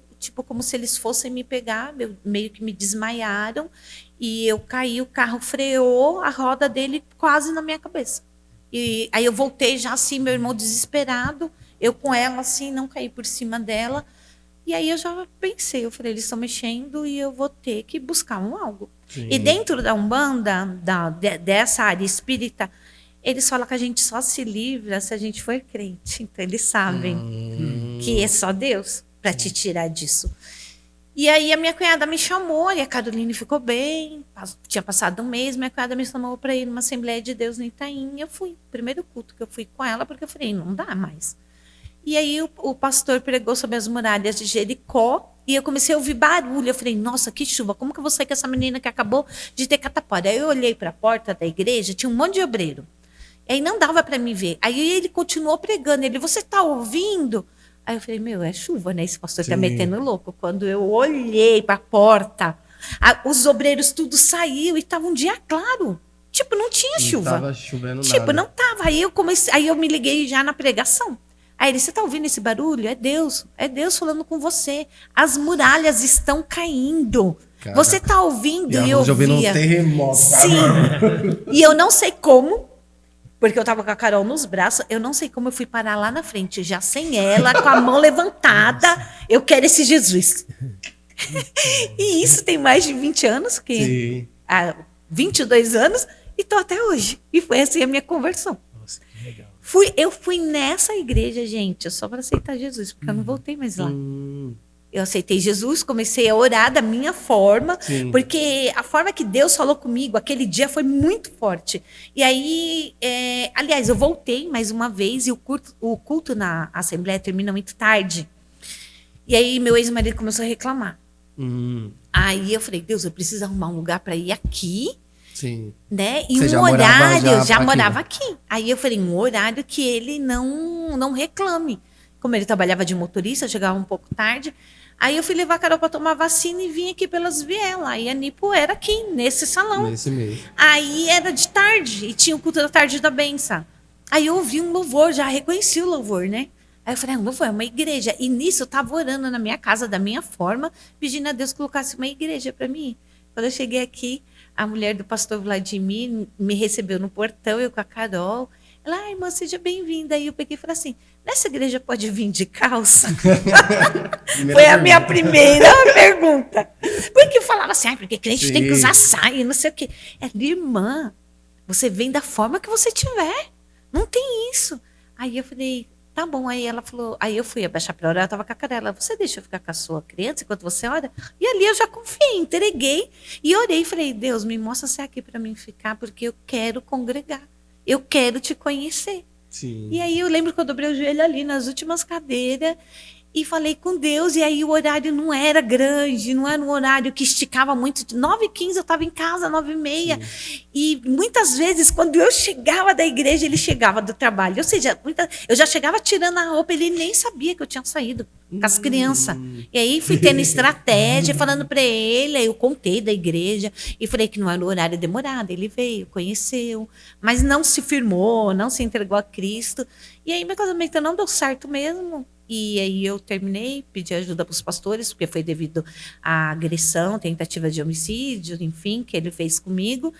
como se eles fossem me pegar, meio que me desmaiaram, e eu caí, o carro freou, a roda dele quase na minha cabeça. E aí eu voltei já assim, meu irmão desesperado, eu com ela assim, não caí por cima dela. E aí eu já pensei, eu falei, eles estão mexendo e eu vou ter que buscar algo. Sim. E dentro da Umbanda, dessa área espírita, eles falam que a gente só se livra se a gente for crente. Então, eles sabem que é só Deus para te tirar disso. E aí, a minha cunhada me chamou, e a Caroline ficou bem. Tinha passado um mês, minha cunhada me chamou para ir numa Assembleia de Deus no Itaim. Eu fui, primeiro culto que eu fui com ela, porque eu falei, não dá mais. E aí, o pastor pregou sobre as muralhas de Jericó, e eu comecei a ouvir barulho. Eu falei, nossa, que chuva, como que eu vou sair com essa menina que acabou de ter catapora? Aí eu olhei para a porta da igreja, tinha um monte de obreiro. Aí não dava para me ver. Aí ele continuou pregando. Ele, você está ouvindo? Aí eu falei, é chuva, né? Esse pastor está metendo louco. Quando eu olhei para a porta, os obreiros tudo saiu e estava um dia claro. Não tinha chuva. Não estava chovendo nada. Não estava. Aí eu me liguei já na pregação. Aí ele, você está ouvindo esse barulho? É Deus falando com você. As muralhas estão caindo. Caraca. Você está ouvindo? E eu ouvindo um terremoto. Sim. E eu não sei como. Porque eu estava com a Carol nos braços, eu não sei como eu fui parar lá na frente, já sem ela, com a mão levantada, eu quero esse Jesus. E isso tem mais de 20 anos, há 22 anos, e estou até hoje. E foi assim a minha conversão. Nossa, que legal. Eu fui nessa igreja, gente, só para aceitar Jesus, porque eu não voltei mais lá. Eu aceitei Jesus, comecei a orar da minha forma, porque a forma que Deus falou comigo aquele dia foi muito forte. E aí, aliás, eu voltei mais uma vez e o culto na Assembleia termina muito tarde. E aí meu ex-marido começou a reclamar. Aí eu falei, Deus, eu preciso arrumar um lugar para ir aqui. Sim. Né? E você um horário, já morava aqui. Aí eu falei, um horário que ele não reclame. Como ele trabalhava de motorista, chegava um pouco tarde. Aí eu fui levar a Carol para tomar vacina e vim aqui pelas vielas. Aí a Nipo era aqui, nesse salão. Nesse mesmo. Aí era de tarde, e tinha o culto da tarde da benção. Aí eu ouvi um louvor, já reconheci o louvor, né? Aí eu falei, um louvor, é uma igreja. E nisso eu estava orando na minha casa, da minha forma, pedindo a Deus que colocasse uma igreja para mim. Quando eu cheguei aqui, a mulher do pastor Vladimir me recebeu no portão, eu com a Carol. Ela, irmã, seja bem-vinda. Aí eu peguei e falei assim, nessa igreja pode vir de calça? Foi a minha primeira pergunta. Porque falava assim, porque crente tem que usar saia, não sei o quê. Irmã, você vem da forma que você tiver. Não tem isso. Aí eu falei, tá bom. Aí ela falou, aí eu fui abaixar para orar, eu estava com a Carela. Você deixa eu ficar com a sua criança enquanto você ora? E ali eu já confiei, entreguei e orei. Falei, Deus, me mostra se é aqui para mim ficar, porque eu quero congregar. Eu quero te conhecer. Sim. E aí eu lembro que eu dobrei o joelho ali nas últimas cadeiras e falei com Deus, e aí o horário não era grande, não era um horário que esticava muito. 9h15 eu estava em casa, 9h30. E muitas vezes, quando eu chegava da igreja, ele chegava do trabalho. Ou seja, eu já chegava tirando a roupa, ele nem sabia que eu tinha saído com as crianças. E aí fui tendo estratégia, falando para ele, aí eu contei da igreja e falei que não era um horário demorado. Ele veio, conheceu, mas não se firmou, não se entregou a Cristo. E aí meu casamento não deu certo mesmo. E aí eu terminei, pedi ajuda para os pastores, porque foi devido à agressão, tentativa de homicídio, enfim, que ele fez comigo.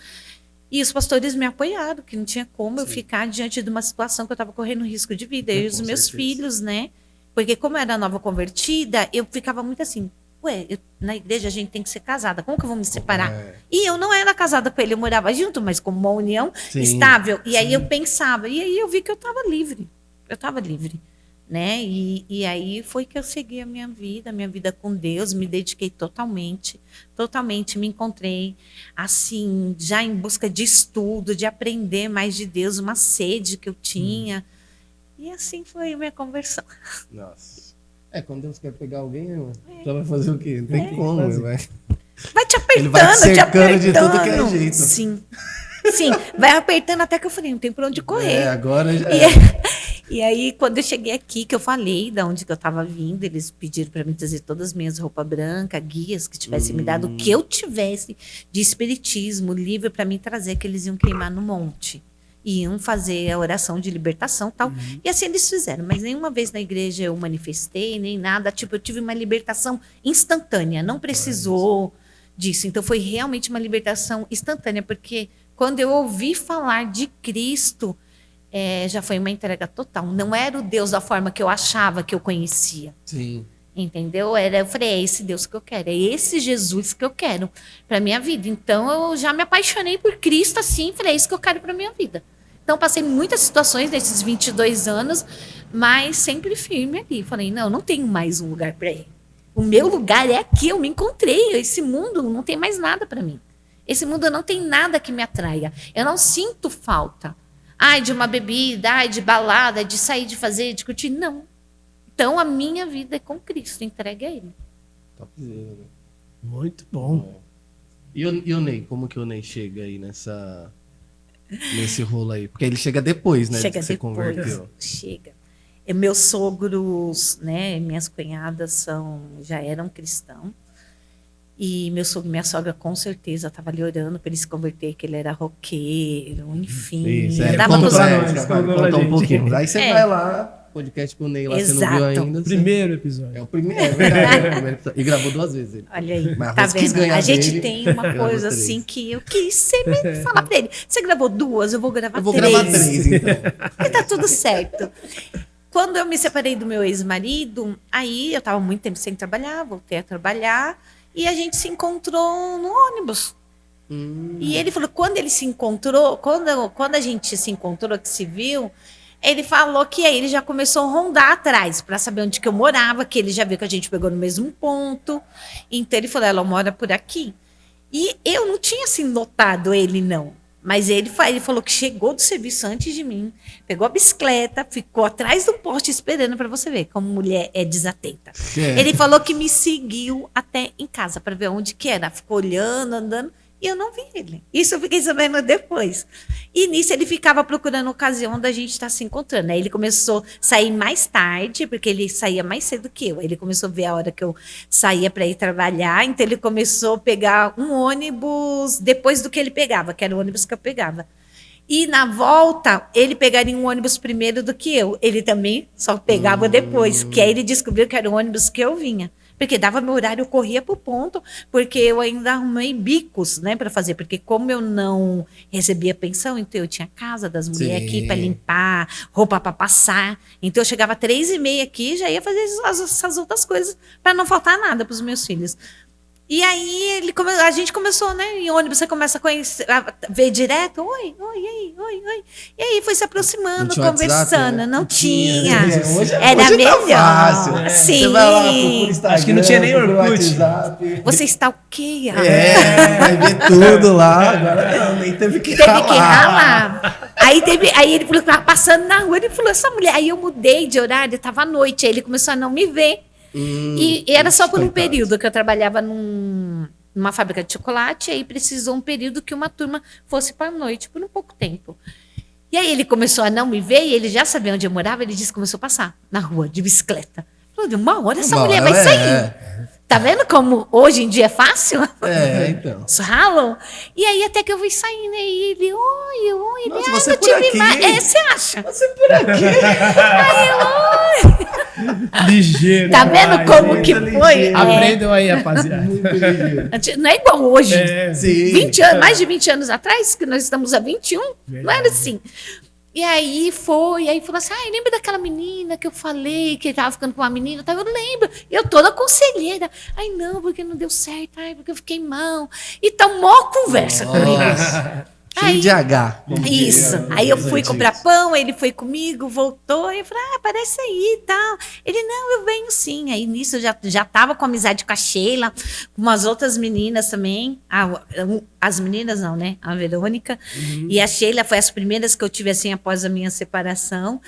E os pastores me apoiaram, que não tinha como eu ficar diante de uma situação que eu estava correndo risco de vida. E os meus filhos, né? Porque como eu era nova convertida, eu ficava muito assim, na igreja a gente tem que ser casada, como que eu vou me separar? E eu não era casada com ele, eu morava junto, mas como uma união estável. E aí eu pensava, e aí eu vi que eu estava livre. Né? E aí foi que eu segui a minha vida com Deus, me dediquei totalmente, me encontrei assim, já em busca de estudo, de aprender mais de Deus, uma sede que eu tinha. E assim foi a minha conversão. Nossa. Quando Deus quer pegar alguém, já vai fazer o quê? Não tem como, vai te apertando, ele vai te cercando de tudo que é jeito. Sim, vai apertando até que eu falei, não tem por onde correr. Agora já E aí, quando eu cheguei aqui, que eu falei de onde que eu estava vindo, eles pediram para mim trazer todas as minhas roupas brancas, guias que tivessem me dado, o que eu tivesse de espiritismo, livro para mim trazer, que eles iam queimar no monte. Iam fazer a oração de libertação e tal. E assim eles fizeram. Mas nenhuma vez na igreja eu manifestei, nem nada. Tipo, eu tive uma libertação instantânea. Não precisou disso. Então, foi realmente uma libertação instantânea. Porque quando eu ouvi falar de Cristo... já foi uma entrega total. Não era o Deus da forma que eu achava que eu conhecia. Sim. Entendeu? Eu falei, é esse Deus que eu quero, é esse Jesus que eu quero para minha vida. Então eu já me apaixonei por Cristo assim, falei, é isso que eu quero para minha vida. Então passei muitas situações nesses 22 anos, mas sempre firme ali. Falei, não tenho mais um lugar para ir. O meu lugar é aqui, eu me encontrei. Esse mundo não tem mais nada para mim. Esse mundo não tem nada que me atraia. Eu não sinto falta. De uma bebida, de balada, de sair, de fazer, de curtir. Não. Então, a minha vida é com Cristo, entregue a Ele. Topzera, né? Muito bom. E o Ney? Como que o Ney chega aí nesse rolo aí? Porque ele chega depois, né? Chega que você depois. Converteu. Chega. Meus sogros, né? Minhas cunhadas já eram cristãos. E meu sogro e minha sogra, com certeza, estavam ali orando para ele se converter, que ele era roqueiro, enfim. Isso, conta um pouquinho. Aí você vai lá, podcast com o Ney lá, Exato. você não viu ainda. Primeiro episódio. É o primeiro, é verdade. E gravou 2 vezes ele. Olha aí, Mas tá vendo? A gente dele, tem uma coisa assim que eu quis sempre falar para ele. Você gravou 2, eu vou gravar 3. Eu vou gravar 3, então. E tá tudo certo. Quando eu me separei do meu ex-marido, aí eu estava muito tempo sem trabalhar, voltei a trabalhar. E a gente se encontrou no ônibus. E ele falou, quando ele se encontrou, quando a gente se encontrou, que se viu, ele falou que aí ele já começou a rondar atrás para saber onde que eu morava, que ele já viu que a gente pegou no mesmo ponto. Então ele falou, ela mora por aqui. E eu não tinha assim notado ele, não. Mas ele falou que chegou do serviço antes de mim, pegou a bicicleta, ficou atrás do poste esperando, para você ver como mulher é desatenta. Ele falou que me seguiu até em casa para ver onde que era. Ficou olhando, andando, e eu não vi ele. Isso eu fiquei sabendo depois. E nisso ele ficava procurando ocasião da gente estar se encontrando. Aí ele começou a sair mais tarde, porque ele saía mais cedo que eu. Aí ele começou a ver a hora que eu saía para ir trabalhar. Então ele começou a pegar um ônibus depois do que ele pegava, que era o ônibus que eu pegava. E na volta, ele pegaria um ônibus primeiro do que eu. Ele também só pegava depois, que aí ele descobriu que era o ônibus que eu vinha. Porque dava meu horário, eu corria pro ponto, porque eu ainda arrumei bicos, né, para fazer. Porque como eu não recebia pensão, então eu tinha casa das mulheres aqui para limpar, roupa para passar. Então eu chegava 3h30 aqui, já ia fazer essas outras coisas para não faltar nada para os meus filhos. E aí a gente começou, né? Em ônibus você começa a conhecer, a ver direto, oi. E aí foi se aproximando, conversando. WhatsApp, né? Não tinha. Hoje era melhor. Tá fácil. Sim. Você vai lá, procura Instagram, acho que não tinha nem Orkut. Você stalkeia. Vai ver tudo lá. Agora nem teve que ralar. Aí ele falou que tava passando na rua, ele falou, essa mulher. Aí eu mudei de horário, tava à noite, aí ele começou a não me ver. E era só por um período que eu trabalhava numa fábrica de chocolate, aí precisou um período que uma turma fosse para a noite, por um pouco tempo. E aí ele começou a não me ver, e ele já sabia onde eu morava, ele disse que começou a passar na rua, de bicicleta. Falou, uma hora essa mulher vai sair. Tá vendo como hoje em dia é fácil? Então. Ralam. E aí até que eu fui saindo, aí ele, oi, nossa, você por aqui? Você acha? Você por aqui? Aí eu, Ligeiro. tá vendo como que foi? Aprendam aí, rapaziada. Muito ligeiro. Não é igual hoje. Sim. 20 anos, mais de 20 anos atrás, que nós estamos há 21, Verdade. não era assim. E aí falou assim, lembra daquela menina que eu falei, que tava ficando com uma menina? Eu lembro, eu toda conselheira. Ai, não, porque não deu certo, porque eu fiquei mal. E tá mó conversa comigo. Cheio de H. Isso. Aí eu fui comprar pão, ele foi comigo, voltou, aí eu falei, aparece aí e tal. Ele, não, eu venho sim. Aí nisso eu já tava com amizade com a Sheila, com umas outras meninas também. As meninas não, né? A Verônica. E a Sheila foi as primeiras que eu tive assim após a minha separação.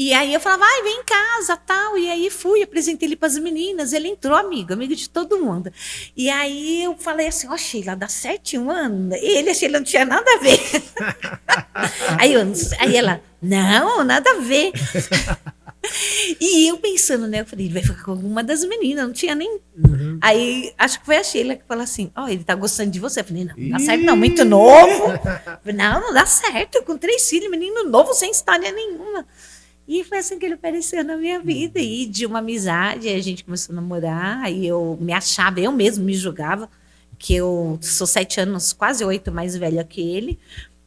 E aí eu falava, vem em casa, tal. E aí fui, apresentei ele para as meninas. Ele entrou, amigo de todo mundo. E aí eu falei assim, Sheila, dá 7 anos. Ele, a Sheila, não tinha nada a ver. aí ela, não, nada a ver. E eu pensando, né? Eu falei, ele vai ficar com alguma das meninas, não tinha nem. Aí acho que foi a Sheila que falou assim: ele tá gostando de você. Eu falei, não dá certo, não, muito novo. Falei, não dá certo, com 3 filhos, menino novo, sem história nenhuma. E foi assim que ele apareceu na minha vida. E de uma amizade, a gente começou a namorar. Aí eu me achava, eu mesmo me julgava, que eu sou 7 anos, quase 8 mais velha que ele.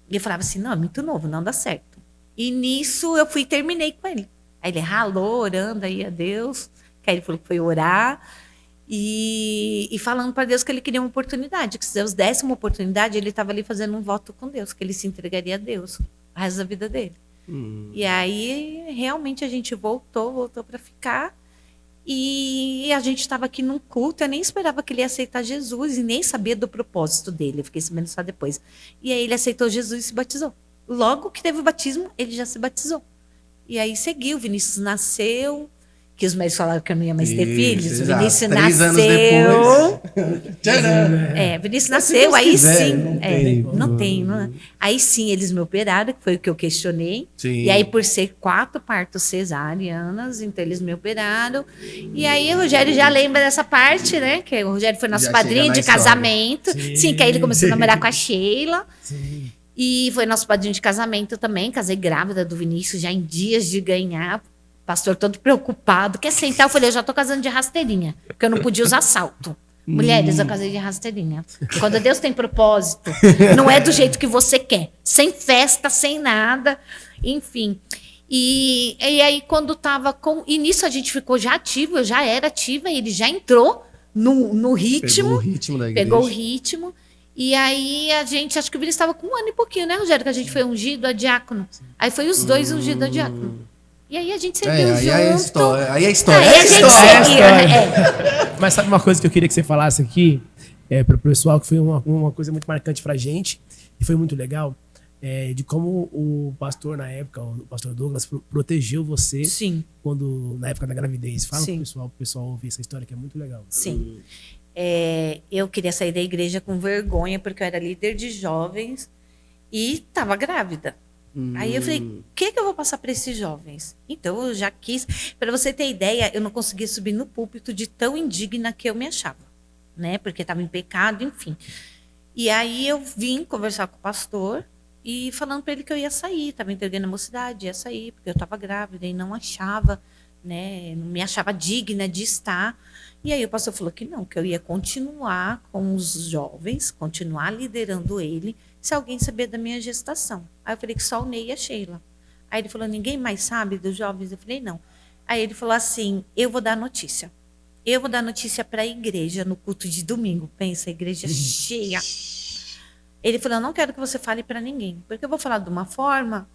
E eu falava assim: não, é muito novo, não dá certo. E nisso eu fui e terminei com ele. Aí ele ralou, orando aí a Deus. Que aí ele falou que foi orar. E falando para Deus que ele queria uma oportunidade. Que se Deus desse uma oportunidade, ele estava ali fazendo um voto com Deus. Que ele se entregaria a Deus o resto da vida dele. E aí, realmente, a gente voltou para ficar. E a gente estava aqui num culto. Eu nem esperava que ele ia aceitar Jesus e nem sabia do propósito dele. Eu fiquei sabendo só depois. E aí ele aceitou Jesus e se batizou. Logo que teve o batismo, ele já se batizou. E aí seguiu. O Vinícius nasceu. Que os médicos falaram que eu não ia mais ter filhos. O Vinícius 3 nasceu. anos depois. Vinícius nasceu, aí quiser, sim. não tem. Aí sim, eles me operaram, que foi o que eu questionei. Sim. E aí, por ser 4 partos cesarianas, então eles me operaram. E aí o Rogério já lembra dessa parte, né? Que o Rogério foi nosso Já padrinho de chega na casamento. Sim, que aí ele começou a namorar com a Sheila. Sim. E foi nosso padrinho de casamento também. Casei grávida do Vinícius, já em dias de ganhar. Pastor todo preocupado. Quer sentar? Eu falei, eu já tô casando de rasteirinha, porque eu não podia usar salto. Mulheres, eu casei de rasteirinha. Quando Deus tem propósito, não é do jeito que você quer. Sem festa, sem nada. Enfim. E aí, quando tava com... E nisso a gente ficou já ativo, eu já era ativa, ele já entrou no ritmo. Pegou o ritmo da igreja. Pegou o ritmo. E aí a gente, acho que o Vinícius estava com 1 ano e pouquinho, né, Rogério? Que a gente foi ungido a diácono. Aí foi os 2 ungidos a diácono. E aí a gente seguiu junto. Aí é história. Aí a gente seguia. Mas sabe uma coisa que eu queria que você falasse aqui, para o pessoal, que foi uma coisa muito marcante pra gente, e foi muito legal, de como o pastor na época, o pastor Douglas, protegeu você. Sim. Na época da gravidez. Fala Sim. pro pessoal ouvir essa história, que é muito legal. Sim. Eu queria sair da igreja com vergonha, porque eu era líder de jovens e estava grávida. Aí eu falei, o que eu vou passar para esses jovens? Então eu já quis. Para você ter ideia, eu não conseguia subir no púlpito de tão indigna que eu me achava, né? Porque estava em pecado, enfim. E aí eu vim conversar com o pastor e falando para ele que eu ia sair. Estava entregando a mocidade, ia sair, porque eu estava grávida e não achava, né? Não me achava digna de estar. E aí o pastor falou que não, que eu ia continuar com os jovens, continuar liderando ele, se alguém saber da minha gestação. Aí eu falei que só o Ney e a Sheila. Aí ele falou, ninguém mais sabe dos jovens? Eu falei, não. Aí ele falou assim, eu vou dar notícia. Eu vou dar notícia para a igreja no culto de domingo. Pensa, a igreja cheia. Ele falou, eu não quero que você fale para ninguém, porque eu vou falar de uma forma...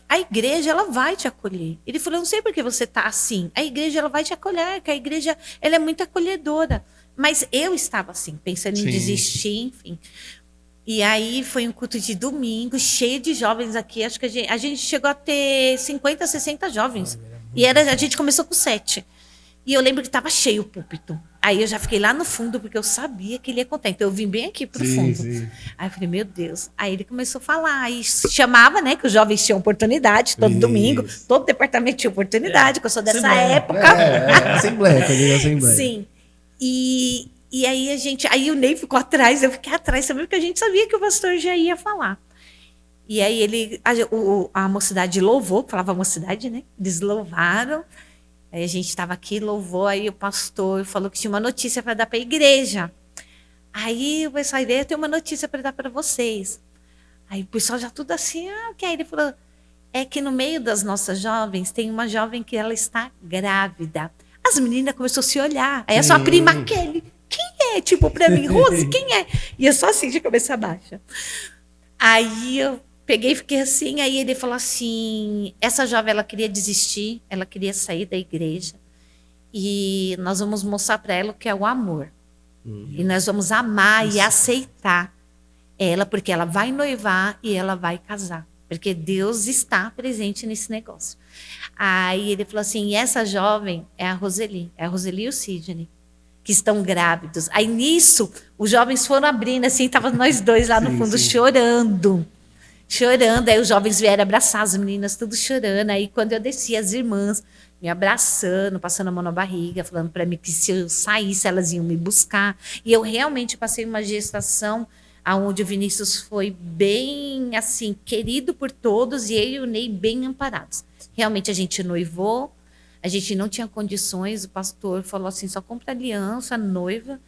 a igreja, ela vai te acolher. Ele falou, eu não sei por que você está assim. A igreja, ela vai te acolher, que a igreja, ela é muito acolhedora. Mas eu estava assim, pensando em desistir, enfim. E aí foi um culto de domingo, cheio de jovens aqui. Acho que a gente chegou a ter 50, 60 jovens. E a gente começou com 7. E eu lembro que estava cheio o púlpito. Aí eu já fiquei lá no fundo, porque eu sabia que ele ia contar. Então eu vim bem aqui pro fundo. Sim. Aí eu falei, meu Deus. Aí ele começou a falar. Aí chamava, né, que os jovens tinham oportunidade, todo domingo. Todo departamento tinha oportunidade, que eu sou dessa época. Assembleia, quando eu assembleia. Sim. E aí aí o Ney ficou atrás, eu fiquei atrás também, porque a gente sabia que o pastor já ia falar. E aí a mocidade louvou, falava mocidade, né? Eles louvaram. Aí a gente estava aqui, louvou, aí o pastor falou que tinha uma notícia para dar para a igreja. Aí o pessoal, eu tenho uma notícia para dar para vocês. Aí o pessoal já tudo assim, que aí ele falou, é que no meio das nossas jovens, tem uma jovem que ela está grávida. As meninas começaram a se olhar. Aí a sua prima, Kelly, quem é? Tipo, para mim, Rose, quem é? E eu só assim, de cabeça baixa. Aí eu peguei e fiquei assim, aí ele falou assim, essa jovem, ela queria desistir, ela queria sair da igreja, e nós vamos mostrar para ela o que é o amor. E nós vamos amar e aceitar ela, porque ela vai noivar e ela vai casar, porque Deus está presente nesse negócio. Aí ele falou assim, e essa jovem é a Roseli e o Sidney, que estão grávidos. Aí nisso, os jovens foram abrindo, assim, estavam nós dois lá no fundo chorando. Aí os jovens vieram abraçar as meninas, tudo chorando. Aí quando eu desci, as irmãs me abraçando, passando a mão na barriga, falando para mim que se eu saísse, elas iam me buscar. E eu realmente passei uma gestação onde o Vinícius foi bem, assim, querido por todos e eu e o Ney bem amparados. Realmente a gente noivou, a gente não tinha condições, o pastor falou assim, só compra aliança, noiva,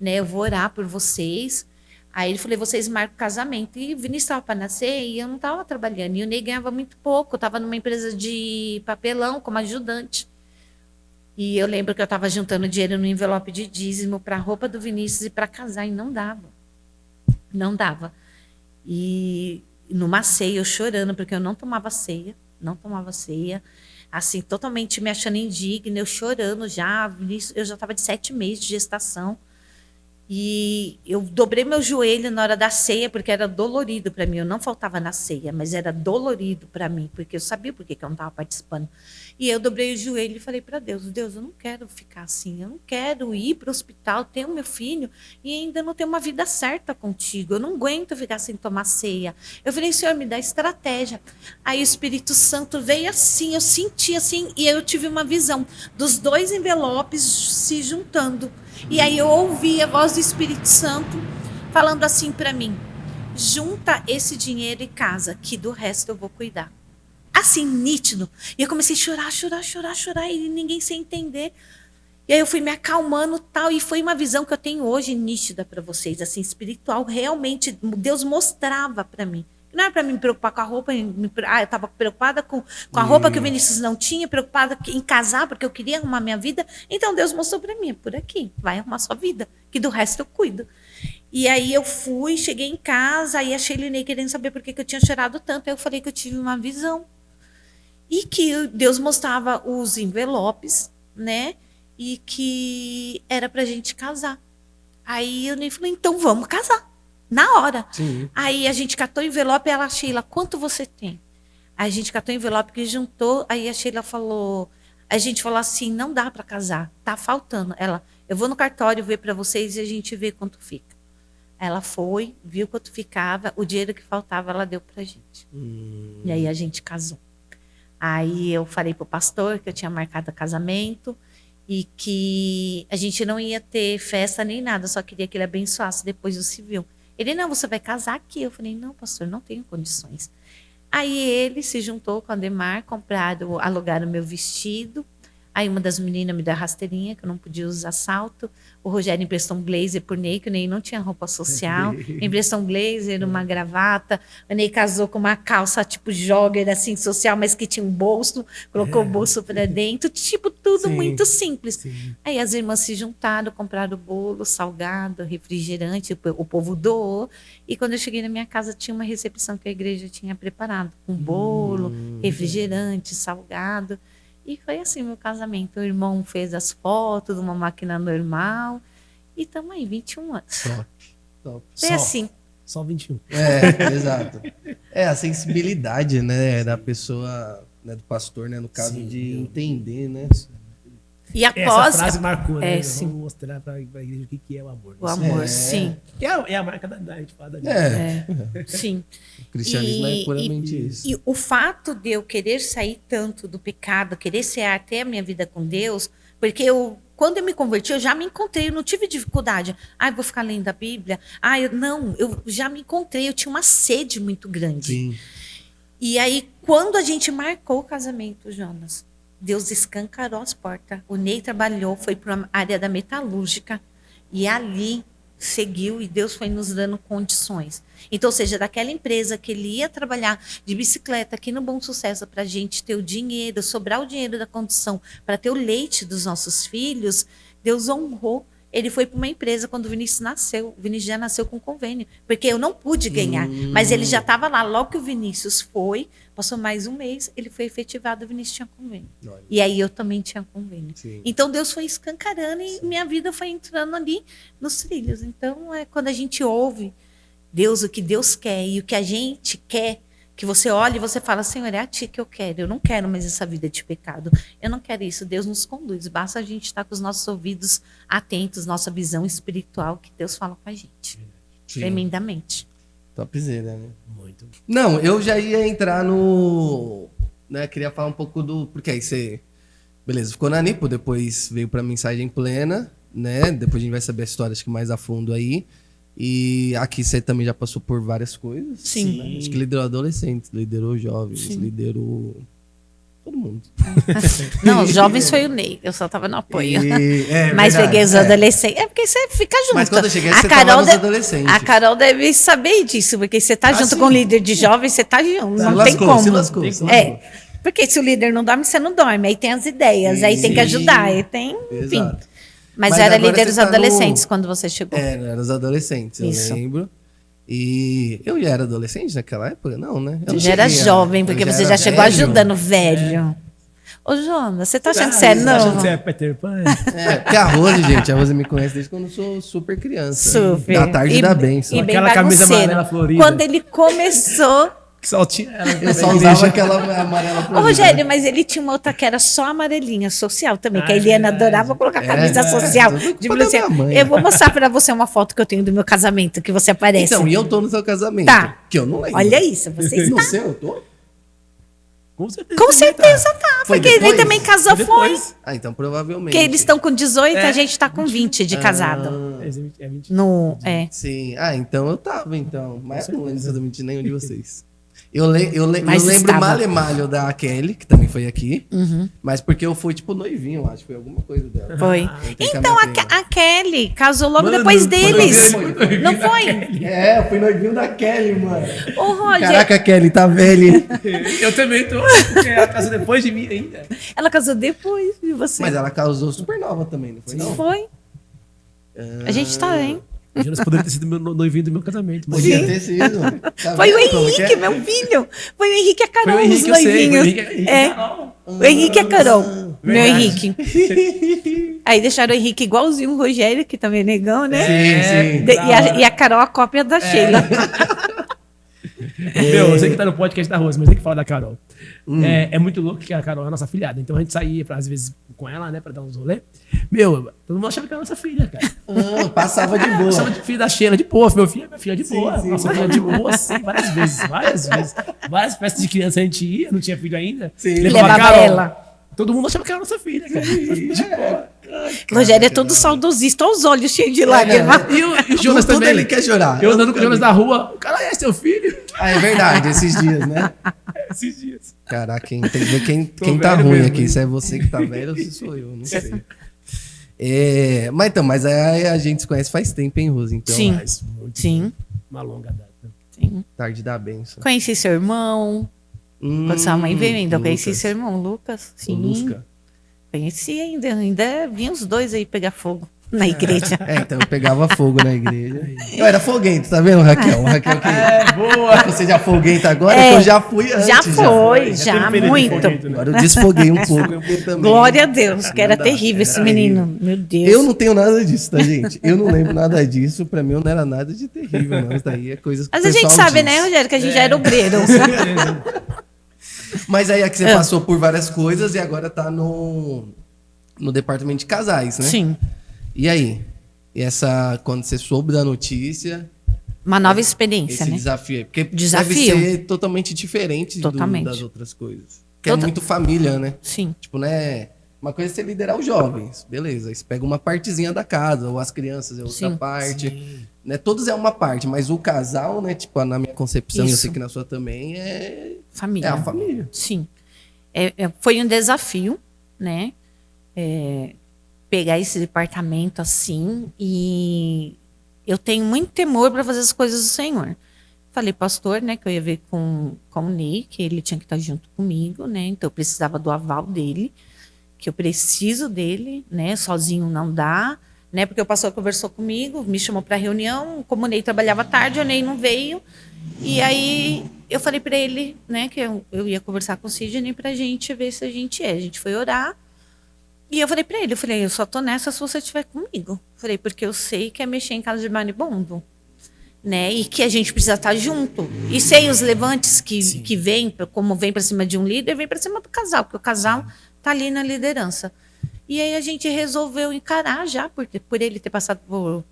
né? Eu vou orar por vocês. Aí ele falou, vocês marcam o casamento. E o Vinícius estava para nascer e eu não estava trabalhando. E o Ney ganhava muito pouco. Eu estava numa empresa de papelão como ajudante. E eu lembro que eu estava juntando dinheiro no envelope de dízimo para a roupa do Vinícius e para casar. E não dava. Não dava. E numa ceia, eu chorando, porque eu não tomava ceia. Não tomava ceia. Assim, totalmente me achando indigna. Eu chorando já. Eu já estava de 7 meses de gestação. E eu dobrei meu joelho na hora da ceia, porque era dolorido para mim. Eu não faltava na ceia, mas era dolorido para mim, porque eu sabia por que eu não estava participando. E eu dobrei o joelho e falei para Deus, Deus, eu não quero ficar assim, eu não quero ir para o hospital, ter o meu filho e ainda não ter uma vida certa contigo. Eu não aguento ficar sem tomar ceia. Eu falei, Senhor, me dá estratégia. Aí o Espírito Santo veio assim, eu senti assim, e eu tive uma visão dos 2 envelopes se juntando. E aí eu ouvi a voz do Espírito Santo falando assim para mim, junta esse dinheiro e casa, que do resto eu vou cuidar. Assim, nítido. E eu comecei a chorar, e ninguém sem entender. E aí eu fui me acalmando tal, e foi uma visão que eu tenho hoje nítida para vocês, assim, espiritual, realmente, Deus mostrava para mim. Não era para me preocupar com a roupa, eu estava preocupada com a roupa que o Vinícius não tinha, preocupada em casar, porque eu queria arrumar minha vida. Então Deus mostrou para mim, por aqui, vai arrumar sua vida, que do resto eu cuido. E aí eu fui, cheguei em casa, aí achei ele nem querendo saber por que eu tinha chorado tanto. Aí eu falei que eu tive uma visão. E que Deus mostrava os envelopes, né? E que era pra gente casar. Aí eu nem falei, então vamos casar. Na hora. Sim. Aí a gente catou o envelope e ela, Sheila, quanto você tem? Aí a gente catou o envelope que juntou, aí a Sheila falou, a gente falou assim, não dá para casar, tá faltando. Ela, eu vou no cartório ver para vocês e a gente vê quanto fica. Ela foi, viu quanto ficava, o dinheiro que faltava ela deu pra gente. E aí a gente casou. Aí eu falei pro pastor que eu tinha marcado casamento e que a gente não ia ter festa nem nada, só queria que ele abençoasse depois do civil. Ele, não, você vai casar aqui. Eu falei, não, pastor, não tenho condições. Aí ele se juntou com a Ademar, alugaram meu vestido. Aí uma das meninas me deu a rasteirinha, que eu não podia usar salto. O Rogério emprestou um blazer por Ney, que o Ney não tinha roupa social. Emprestou um blazer, uma gravata. O Ney casou com uma calça tipo jogger, assim, social, mas que tinha um bolso. Colocou o bolso para dentro. Tipo, tudo muito simples. Sim. Aí as irmãs se juntaram, compraram bolo, salgado, refrigerante. O povo doou. E quando eu cheguei na minha casa, tinha uma recepção que a igreja tinha preparado. Com bolo, refrigerante, salgado. E foi assim meu casamento. O irmão fez as fotos, uma máquina normal. E estamos aí, 21 anos. Top. Foi assim. só 21. Exato. A sensibilidade, né, da pessoa, né, do pastor, né, no caso de entender, né? E após... Essa frase marcou, né? sim. Vamos mostrar para a igreja o que é o amor. O amor, sim. É a marca da gente fala da Sim. O cristianismo é puramente isso. E o fato de eu querer sair tanto do pecado, querer ser até a minha vida com Deus, porque quando eu me converti, eu já me encontrei, eu não tive dificuldade. Eu vou ficar lendo a Bíblia. Eu já me encontrei, eu tinha uma sede muito grande. Sim. E aí, quando a gente marcou o casamento, Jonas, Deus escancarou as portas. O Ney trabalhou, foi para a área da metalúrgica e ali seguiu e Deus foi nos dando condições. Então, ou seja, daquela empresa que ele ia trabalhar de bicicleta aqui no Bom Sucesso para a gente ter o dinheiro, sobrar o dinheiro da condução para ter o leite dos nossos filhos, Deus honrou. Ele foi para uma empresa quando o Vinícius nasceu. O Vinícius já nasceu com convênio, porque eu não pude ganhar, mas ele já estava lá. Logo que o Vinícius foi, passou mais um mês, ele foi efetivado, o Vinícius tinha convênio. Olha. E aí eu também tinha convênio. Sim. Então Deus foi escancarando e minha vida foi entrando ali nos trilhos. Então é quando a gente ouve Deus, o que Deus quer e o que a gente quer, que você olha e você fala, Senhor, é a ti que eu quero. Eu não quero mais essa vida de pecado. Eu não quero isso. Deus nos conduz. Basta a gente estar com os nossos ouvidos atentos, nossa visão espiritual, que Deus fala com a gente. Sim. Tremendamente. Topzera, né? Muito. Não, eu já ia entrar no... né, queria falar um pouco do... Porque aí você... Beleza, ficou na Nipo, depois veio pra Mensagem Plena, né? Depois a gente vai saber a história, acho que mais a fundo aí. E aqui você também já passou por várias coisas. Sim. Né? Acho que liderou adolescentes, liderou jovens, liderou todo mundo. Não, os jovens foi o Ney. Eu só estava no apoio. Mas verdade, peguei os adolescentes. É porque você fica junto. Mas quando eu cheguei, você tava nos adolescentes. A Carol deve saber disso, porque você tá junto sim. com o líder de jovens, você tá junto. Não Se tem lascou, como. se lascou, se lascou. Porque se o líder não dorme, você não dorme. Aí tem as ideias, aí tem que ajudar, aí tem. Enfim. Exato. Mas Mas era agora líder você dos tá adolescentes quando você chegou. Eram os adolescentes, Isso. eu lembro. E eu já era adolescente naquela época? Não, né? Eu não Já era cheguei jovem, eu porque já você era já chegou velho. ajudando velho. Ô, Jonas, você tá achando que você é Você tá achando que novo? você é Peter Pan? Porque a Rose, gente, a Rose me conhece desde quando eu sou super criança. Super. Da tarde E- da benção. E bem Aquela camisa bagunceiro. amarela florida. Quando ele começou... Que só tinha ela. Eu só usava aquela amarela Ô, florida. Rogério, mas ele tinha uma outra que era só amarelinha, social também, que a Ah, Eliana verdade. adorava colocar camisa É, social. tudo De culpa da você. minha mãe. Eu vou mostrar pra você uma foto que eu tenho do meu casamento, que você aparece. Então, e eu tô no seu casamento. Tá. Que eu não lembro. Olha isso, você No está... seu eu tô? Com certeza. Com certeza tá, Foi porque ele depois? também casou, foi. Depois. Ah, então provavelmente. Porque eles estão com 18, a É, gente tá com 20 de casado. É 20. Sim. Ah, então eu tava, então. Mas eu não lembro exatamente nenhum de vocês. Eu Mas lembro estava. malemalho da Kelly, que também foi aqui. Mas porque eu fui, tipo, noivinho, acho. Foi alguma coisa dela. Foi. Eu tenho Então, que amarrar. a Kelly casou logo Mano, depois foi deles. noivinho. Não foi? Eu fui noivinho da Kelly, mano. Ô, Roger, Caraca, Kelly, tá velha. Eu também tô. Porque ela casou depois de mim ainda. ela casou depois de você. Mas ela causou super nova também, não foi? Não? Foi. A gente tá bem. O Jonas poderia ter sido meu noivinho do meu casamento. Mas Podia ter sido. Tá Foi o vendo como que Henrique, é? meu filho. Foi o Henrique e a Foi Carol, o Henrique, os eu sei. Foi o noivinhos. Henrique, É. O Henrique e a Carol. Meu Verdade. Henrique. Aí deixaram o Henrique igualzinho o Rogério, que também é negão, né? Sim. E a Carol a cópia da Sheila. Meu, eu sei que tá no podcast da Rose, mas tem que falar da Carol. É muito louco que a Carol é a nossa filhada. Então a gente saía, às vezes, com ela, né, pra dar uns rolê. Meu, todo mundo achava que era nossa filha, cara. Passava de boa. Chama de filha da Sheila, de boa. Meu filho é minha filha de boa. sim. Nossa filha de boa, sim, várias vezes. Várias festas de criança a gente ia, não tinha filho ainda. Sim. Levava Carol. ela. Todo mundo achava que era nossa filha, cara. De boa. O Rogério é todo saudosista, olha os olhos cheios de lágrimas. E o Jonas Tudo também. ele quer chorar. Eu andando com o Jonas na rua, o cara é seu filho. Ah, é verdade, esses dias, né? Esses dias. Caraca, tem que ver quem Tô tá velho ruim mesmo, aqui. hein? Se é você que tá velho ou se sou eu, não sei. Mas aí a gente se conhece faz tempo, hein, Rose? Então, Sim. Mas muito Sim, uma longa data. sim. tarde da benção. Conheci seu irmão. Quando sua mãe veio ainda, eu conheci seu irmão, Lucas. O Sim. Lusca. Conheci ainda vinha os dois aí pegar fogo. na igreja. Então eu pegava fogo na igreja. Eu era foguento, tá vendo, Raquel? Raquel que... boa! Você já foguenta agora? É, eu já fui antes. Já foi, já muito. Foguento, né? Agora eu desfoguei um pouco também. Glória a Deus, que era terrível esse menino. Meu Deus. Eu não tenho nada disso, tá, gente? Eu não lembro nada disso. Pra mim não era nada de terrível, não. Isso daí é coisa que Mas o a gente pessoal sabe, diz. né, Rogério, que a gente já era obreiro. Mas aí é que você passou por várias coisas e agora tá no departamento de casais, né? Sim. E aí? E quando você soube da notícia, Uma nova experiência, esse né? desafio aí? Porque Desafio. deve ser totalmente diferente Totalmente. das outras coisas. Que é muito família, né? Sim. Tipo, né? Uma coisa é você liderar os jovens, beleza. Aí você pega uma partezinha da casa, ou as crianças é outra Sim. parte. Né? Todos é uma parte, mas o casal, né? Tipo, na minha concepção, e eu Isso. sei que na sua também, é Família. a família. Sim. Foi um desafio, né? Pegar esse departamento assim, e eu tenho muito temor para fazer as coisas do Senhor. Falei, pastor, né, que eu ia ver com o Ney, que ele tinha que estar junto comigo, né? Então eu precisava do aval dele, que eu preciso dele, né? Sozinho não dá, né? Porque o pastor conversou comigo, me chamou para reunião, como o Ney trabalhava tarde, o Ney não veio. E aí eu falei para ele, né, que eu ia conversar com o Sidney pra gente ver se a gente ia. A gente foi orar. E eu falei para ele, eu só tô nessa se você estiver comigo. Falei, porque eu sei que é mexer em casa de maribondo, né? E que a gente precisa estar junto. E sem os levantes que vêm, como vem para cima de um líder, vem para cima do casal, porque o casal tá ali na liderança. E aí a gente resolveu encarar já, por ele ter passado por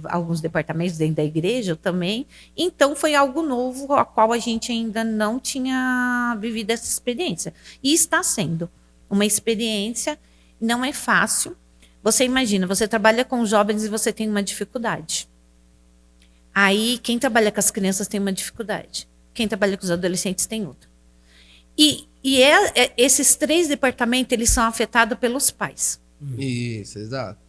alguns departamentos dentro da igreja também. Então foi algo novo, a qual a gente ainda não tinha vivido essa experiência. E está sendo uma experiência, não é fácil. Você imagina, você trabalha com jovens e você tem uma dificuldade. Aí quem trabalha com as crianças tem uma dificuldade. Quem trabalha com os adolescentes tem outra. E esses 3 departamentos, eles são afetados pelos pais. Isso, exato.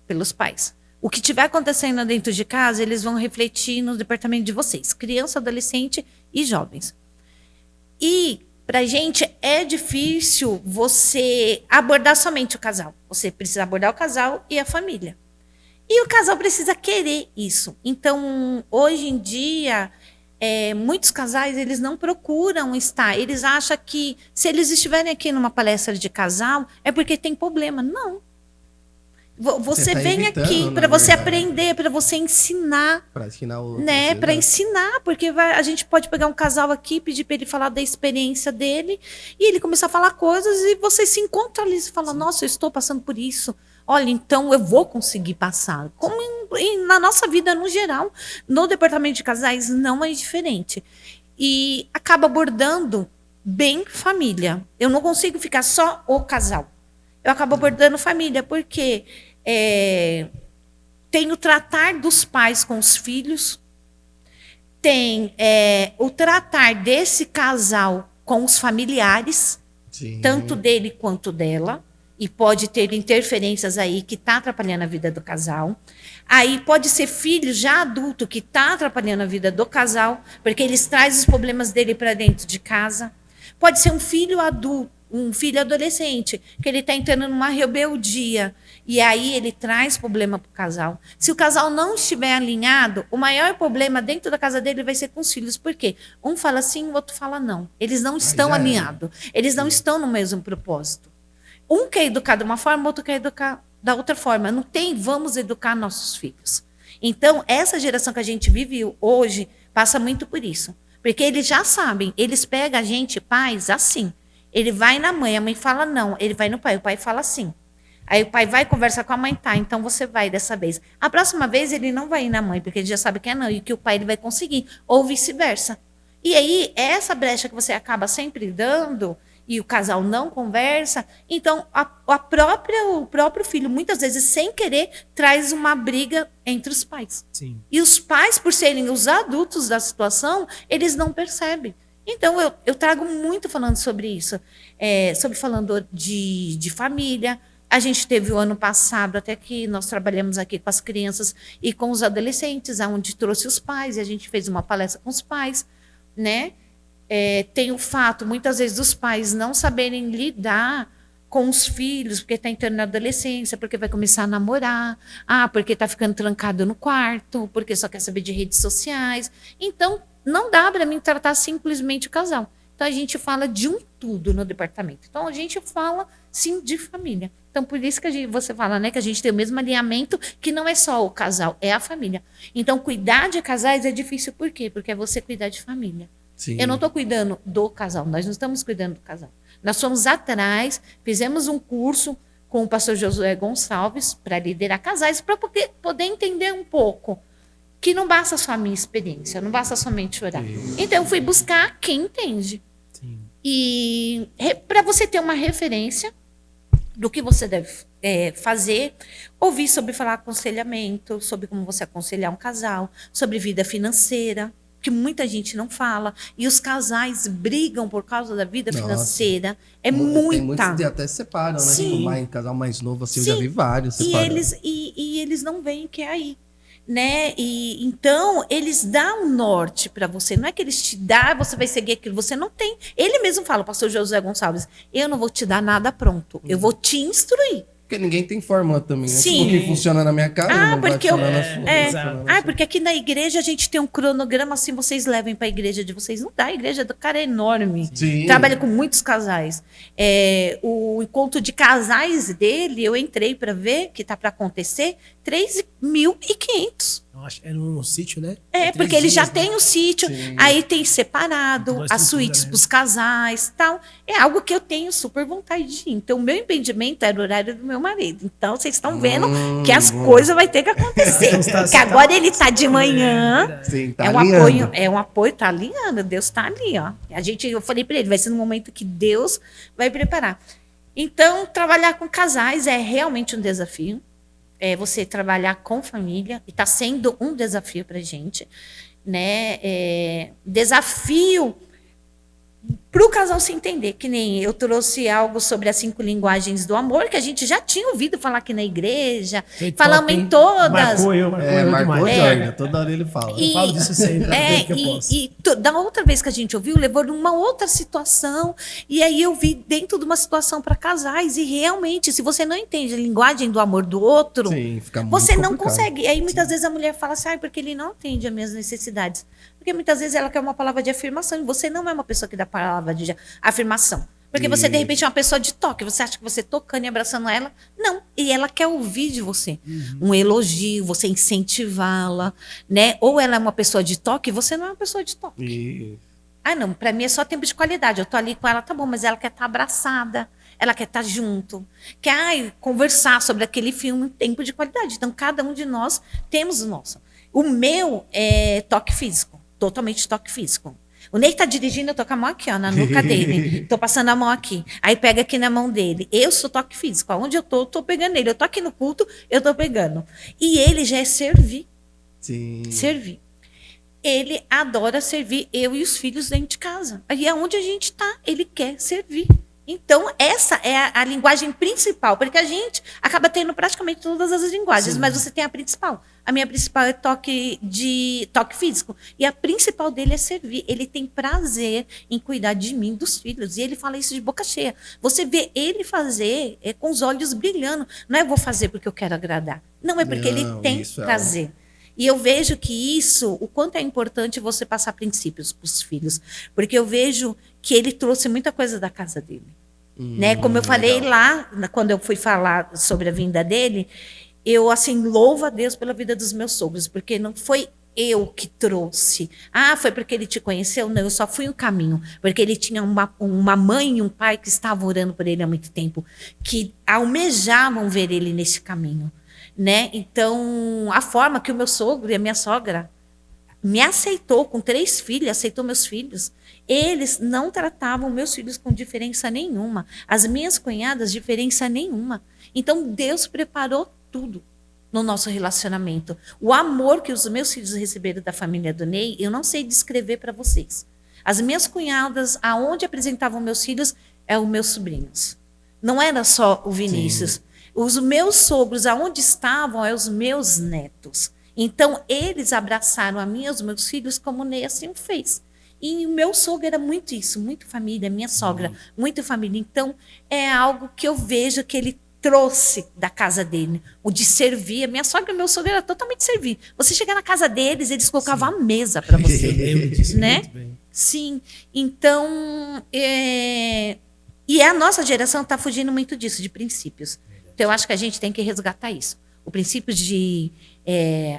Pelos pais. O que estiver acontecendo dentro de casa, eles vão refletir no departamento de vocês. Criança, adolescente e jovens. E pra gente é difícil você abordar somente o casal. Você precisa abordar o casal e a família. E o casal precisa querer isso. Então, hoje em dia... muitos casais, eles não procuram estar. Eles acham que se eles estiverem aqui numa palestra de casal, é porque tem problema. Não. Você tá vem aqui para você aprender, para você ensinar. Para ensinar o né? Para ensinar, porque a gente pode pegar um casal aqui, pedir para ele falar da experiência dele, e ele começar a falar coisas, e você se encontra ali e fala, nossa, eu estou passando por isso. Olha, então eu vou conseguir passar. Como na nossa vida no geral, no departamento de casais não é diferente. E acaba abordando bem família. Eu não consigo ficar só o casal. Eu acabo abordando família, porque tem o tratar dos pais com os filhos, tem o tratar desse casal com os familiares, Sim. tanto dele quanto dela. E pode ter interferências aí que está atrapalhando a vida do casal. Aí pode ser filho já adulto que está atrapalhando a vida do casal, porque eles trazem os problemas dele para dentro de casa. Pode ser um filho adulto, um filho adolescente, que ele está entrando numa rebeldia, e aí ele traz problema para o casal. Se o casal não estiver alinhado, o maior problema dentro da casa dele vai ser com os filhos. Por quê? Um fala sim, o outro fala não. Eles não estão alinhados. Eles não estão no mesmo propósito. Um quer educar de uma forma, o outro quer educar da outra forma. Não tem, vamos educar nossos filhos. Então, essa geração que a gente vive hoje passa muito por isso. Porque eles já sabem, eles pegam a gente, pais, assim. Ele vai na mãe, a mãe fala não. Ele vai no pai, o pai fala sim. Aí o pai vai conversar com a mãe, tá, então você vai dessa vez. A próxima vez ele não vai ir na mãe, porque ele já sabe que é não, e que o pai ele vai conseguir. Ou vice-versa. E aí, essa brecha que você acaba sempre dando... e o casal não conversa, então o próprio filho, muitas vezes, sem querer, traz uma briga entre os pais. Sim. E os pais, por serem os adultos da situação, eles não percebem. Então, eu trago muito falando sobre isso, falando de família. A gente teve o ano passado, até que nós trabalhamos aqui com as crianças e com os adolescentes, onde trouxe os pais, e a gente fez uma palestra com os pais, né? Tem o fato, muitas vezes, dos pais não saberem lidar com os filhos, porque está entrando na adolescência, porque vai começar a namorar, porque está ficando trancado no quarto, porque só quer saber de redes sociais. Então, não dá para mim tratar simplesmente o casal. Então, a gente fala de um tudo no departamento. Então, a gente fala, sim, de família. Então, por isso que você fala, né, que a gente tem o mesmo alinhamento, que não é só o casal, é a família. Então, cuidar de casais é difícil, por quê? Porque é você cuidar de família. Sim. Eu não estou cuidando do casal, nós não estamos cuidando do casal. Nós fomos atrás, fizemos um curso com o pastor Josué Gonçalves para liderar casais, para poder entender um pouco que não basta só a minha experiência, não basta somente orar. Então, eu fui buscar quem entende. Sim. E para você ter uma referência do que você deve fazer, ouvir sobre falar aconselhamento, sobre como você aconselhar um casal, sobre vida financeira, que muita gente não fala, e os casais brigam por causa da vida financeira. É muita. Tem muitos que até se separam, né? Sim. Tipo, casal mais novo, assim, Sim. eu já vi vários separando. E eles não veem que é aí. Né? E então eles dão um norte para você, não é que eles te dão, você vai seguir aquilo, você não tem. Ele mesmo fala, o pastor José Gonçalves, eu não vou te dar nada pronto, eu vou te instruir. Porque ninguém tem fórmula também, né? Sim. Tipo, o que funciona na minha casa não vai funcionar na sua. Porque aqui na igreja a gente tem um cronograma assim, vocês levem para a igreja de vocês. Não dá, a igreja do cara é enorme. Sim. Trabalha com muitos casais. O encontro de casais dele, eu entrei para ver, que está para acontecer, 3.500. É num sítio, né? Porque ele já né? tem o sítio, Sim. aí tem separado, as suítes né? para os casais, tal. É algo que eu tenho super vontade de ir. Então, o meu impedimento era o horário do meu marido. Então, vocês estão vendo que as coisas vão ter que acontecer. Porque agora ele está de manhã. Sim, tá um apoio, tá alinhando. Deus está ali, ó. Eu falei para ele, vai ser no momento que Deus vai preparar. Então, trabalhar com casais é realmente um desafio. Você trabalhar com família, e está sendo um desafio para a gente, né? Desafio para o casal se entender, que nem eu trouxe algo sobre as 5 linguagens do amor, que a gente já tinha ouvido falar aqui na igreja, falamos em todas. Marcou eu demais. Toda hora ele fala. Eu falo disso sempre, que eu posso. Da outra vez que a gente ouviu, levou numa outra situação, e aí eu vi dentro de uma situação para casais, e realmente, se você não entende a linguagem do amor do outro, sim, fica muito você não complicado. consegue. E aí muitas vezes a mulher fala assim, porque ele não atende as minhas necessidades. Porque muitas vezes ela quer uma palavra de afirmação, e você não é uma pessoa que dá palavra de afirmação. Porque você, de repente, é uma pessoa de toque. Você acha que você tocando e abraçando ela? Não. E ela quer ouvir de você. Um elogio, você incentivá-la, né? Ou ela é uma pessoa de toque, você não é uma pessoa de toque. Não, para mim é só tempo de qualidade. Eu tô ali com ela, tá bom, mas ela quer estar abraçada. Ela quer estar junto. Quer conversar sobre aquele filme, tempo de qualidade. Então, cada um de nós temos o nosso. O meu é toque físico. Totalmente toque físico. O Ney tá dirigindo, eu tô com a mão aqui, ó, na nuca dele. Tô passando a mão aqui. Aí pega aqui na mão dele. Eu sou toque físico. Aonde eu tô pegando ele. Eu tô aqui no culto, eu tô pegando. E ele já é servir. Sim. Servir. Ele adora servir eu e os filhos dentro de casa. Aí é onde a gente tá. Ele quer servir. Então, essa é a linguagem principal, porque a gente acaba tendo praticamente todas as linguagens, mas você tem a principal. A minha principal é toque físico. E a principal dele é servir. Ele tem prazer em cuidar de mim, dos filhos. E ele fala isso de boca cheia. Você vê ele fazer com os olhos brilhando. Não é vou fazer porque eu quero agradar. Não, é porque ele tem prazer. E eu vejo que isso, o quanto é importante você passar princípios para os filhos. Porque eu vejo que ele trouxe muita coisa da casa dele. Né? Como eu falei lá, quando eu fui falar sobre a vinda dele, eu assim louvo a Deus pela vida dos meus sogros, porque não foi eu que trouxe. Foi porque ele te conheceu? Não, eu só fui um caminho. Porque ele tinha uma mãe e um pai que estavam orando por ele há muito tempo, que almejavam ver ele nesse caminho. Né? Então, a forma que o meu sogro e a minha sogra me aceitou com 3 filhos, aceitou meus filhos, eles não tratavam meus filhos com diferença nenhuma. As minhas cunhadas, diferença nenhuma. Então, Deus preparou tudo no nosso relacionamento. O amor que os meus filhos receberam da família do Ney, eu não sei descrever para vocês. As minhas cunhadas, aonde apresentavam meus filhos, os meus sobrinhos. Não era só o Vinícius. Sim. Os meus sogros, aonde estavam, os meus netos. Então, eles abraçaram a mim e os meus filhos como o Ney assim fez. E o meu sogro era muito isso, muito família, minha sogra, muito família. Então, é algo que eu vejo que ele trouxe da casa dele, o de servir. A minha sogra e meu sogro era totalmente servir. Você chegar na casa deles, eles colocavam a mesa para você, Lembro disso né? muito bem. Sim. Então, e a nossa geração está fugindo muito disso, de princípios. Então, eu acho que a gente tem que resgatar isso. O princípio de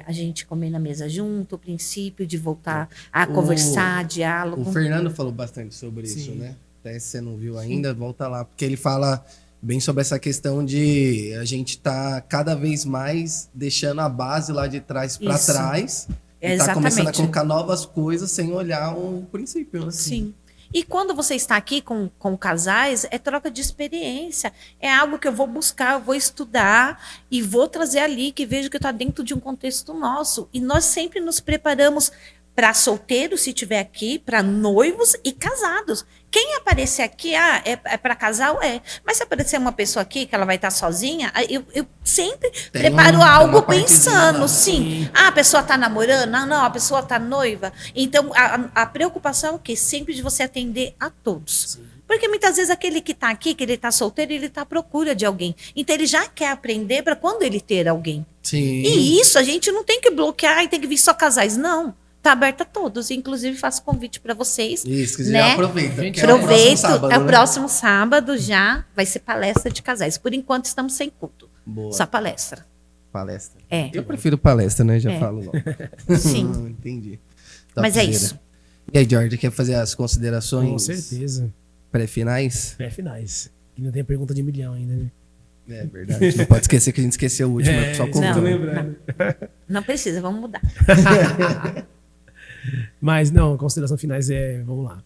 a gente comer na mesa junto, o princípio de voltar a conversar, diálogo. O Fernando falou bastante sobre isso, né? Até se você não viu ainda, volta lá. Porque ele fala bem sobre essa questão de a gente tá cada vez mais deixando a base lá de trás para trás. E tá começando a colocar novas coisas sem olhar o princípio, né? Sim. E quando você está aqui com casais, é troca de experiência. É algo que eu vou buscar, eu vou estudar e vou trazer ali, que vejo que está dentro de um contexto nosso. E nós sempre nos preparamos para solteiros, se tiver aqui, para noivos e casados. Quem aparecer aqui, é para casal? É. Mas se aparecer uma pessoa aqui, que ela vai estar sozinha, eu sempre preparo algo pensando, sim. A pessoa está namorando? Não, a pessoa está noiva. Então, a preocupação é o quê? Sempre de você atender a todos. Sim. Porque muitas vezes aquele que está aqui, que ele está solteiro, ele está à procura de alguém. Então, ele já quer aprender para quando ele ter alguém. Sim. E isso a gente não tem que bloquear e tem que vir só casais, não. Está aberta a todos. Inclusive, faço convite para vocês. Isso, que né? Já aproveita. É o próximo sábado já. Vai ser palestra de casais. Por enquanto, estamos sem culto. Boa. Só palestra. Palestra. É. Eu prefiro palestra, né? Já falo logo. Sim. Entendi. Mas é isso. E aí, Jorge, quer fazer as considerações? Com certeza. Pré-finais? Pré-finais. E não tem pergunta de milhão ainda, né? É verdade. Não pode esquecer que a gente esqueceu o último. Só Não precisa, vamos mudar. Mas não, consideração finais vamos lá.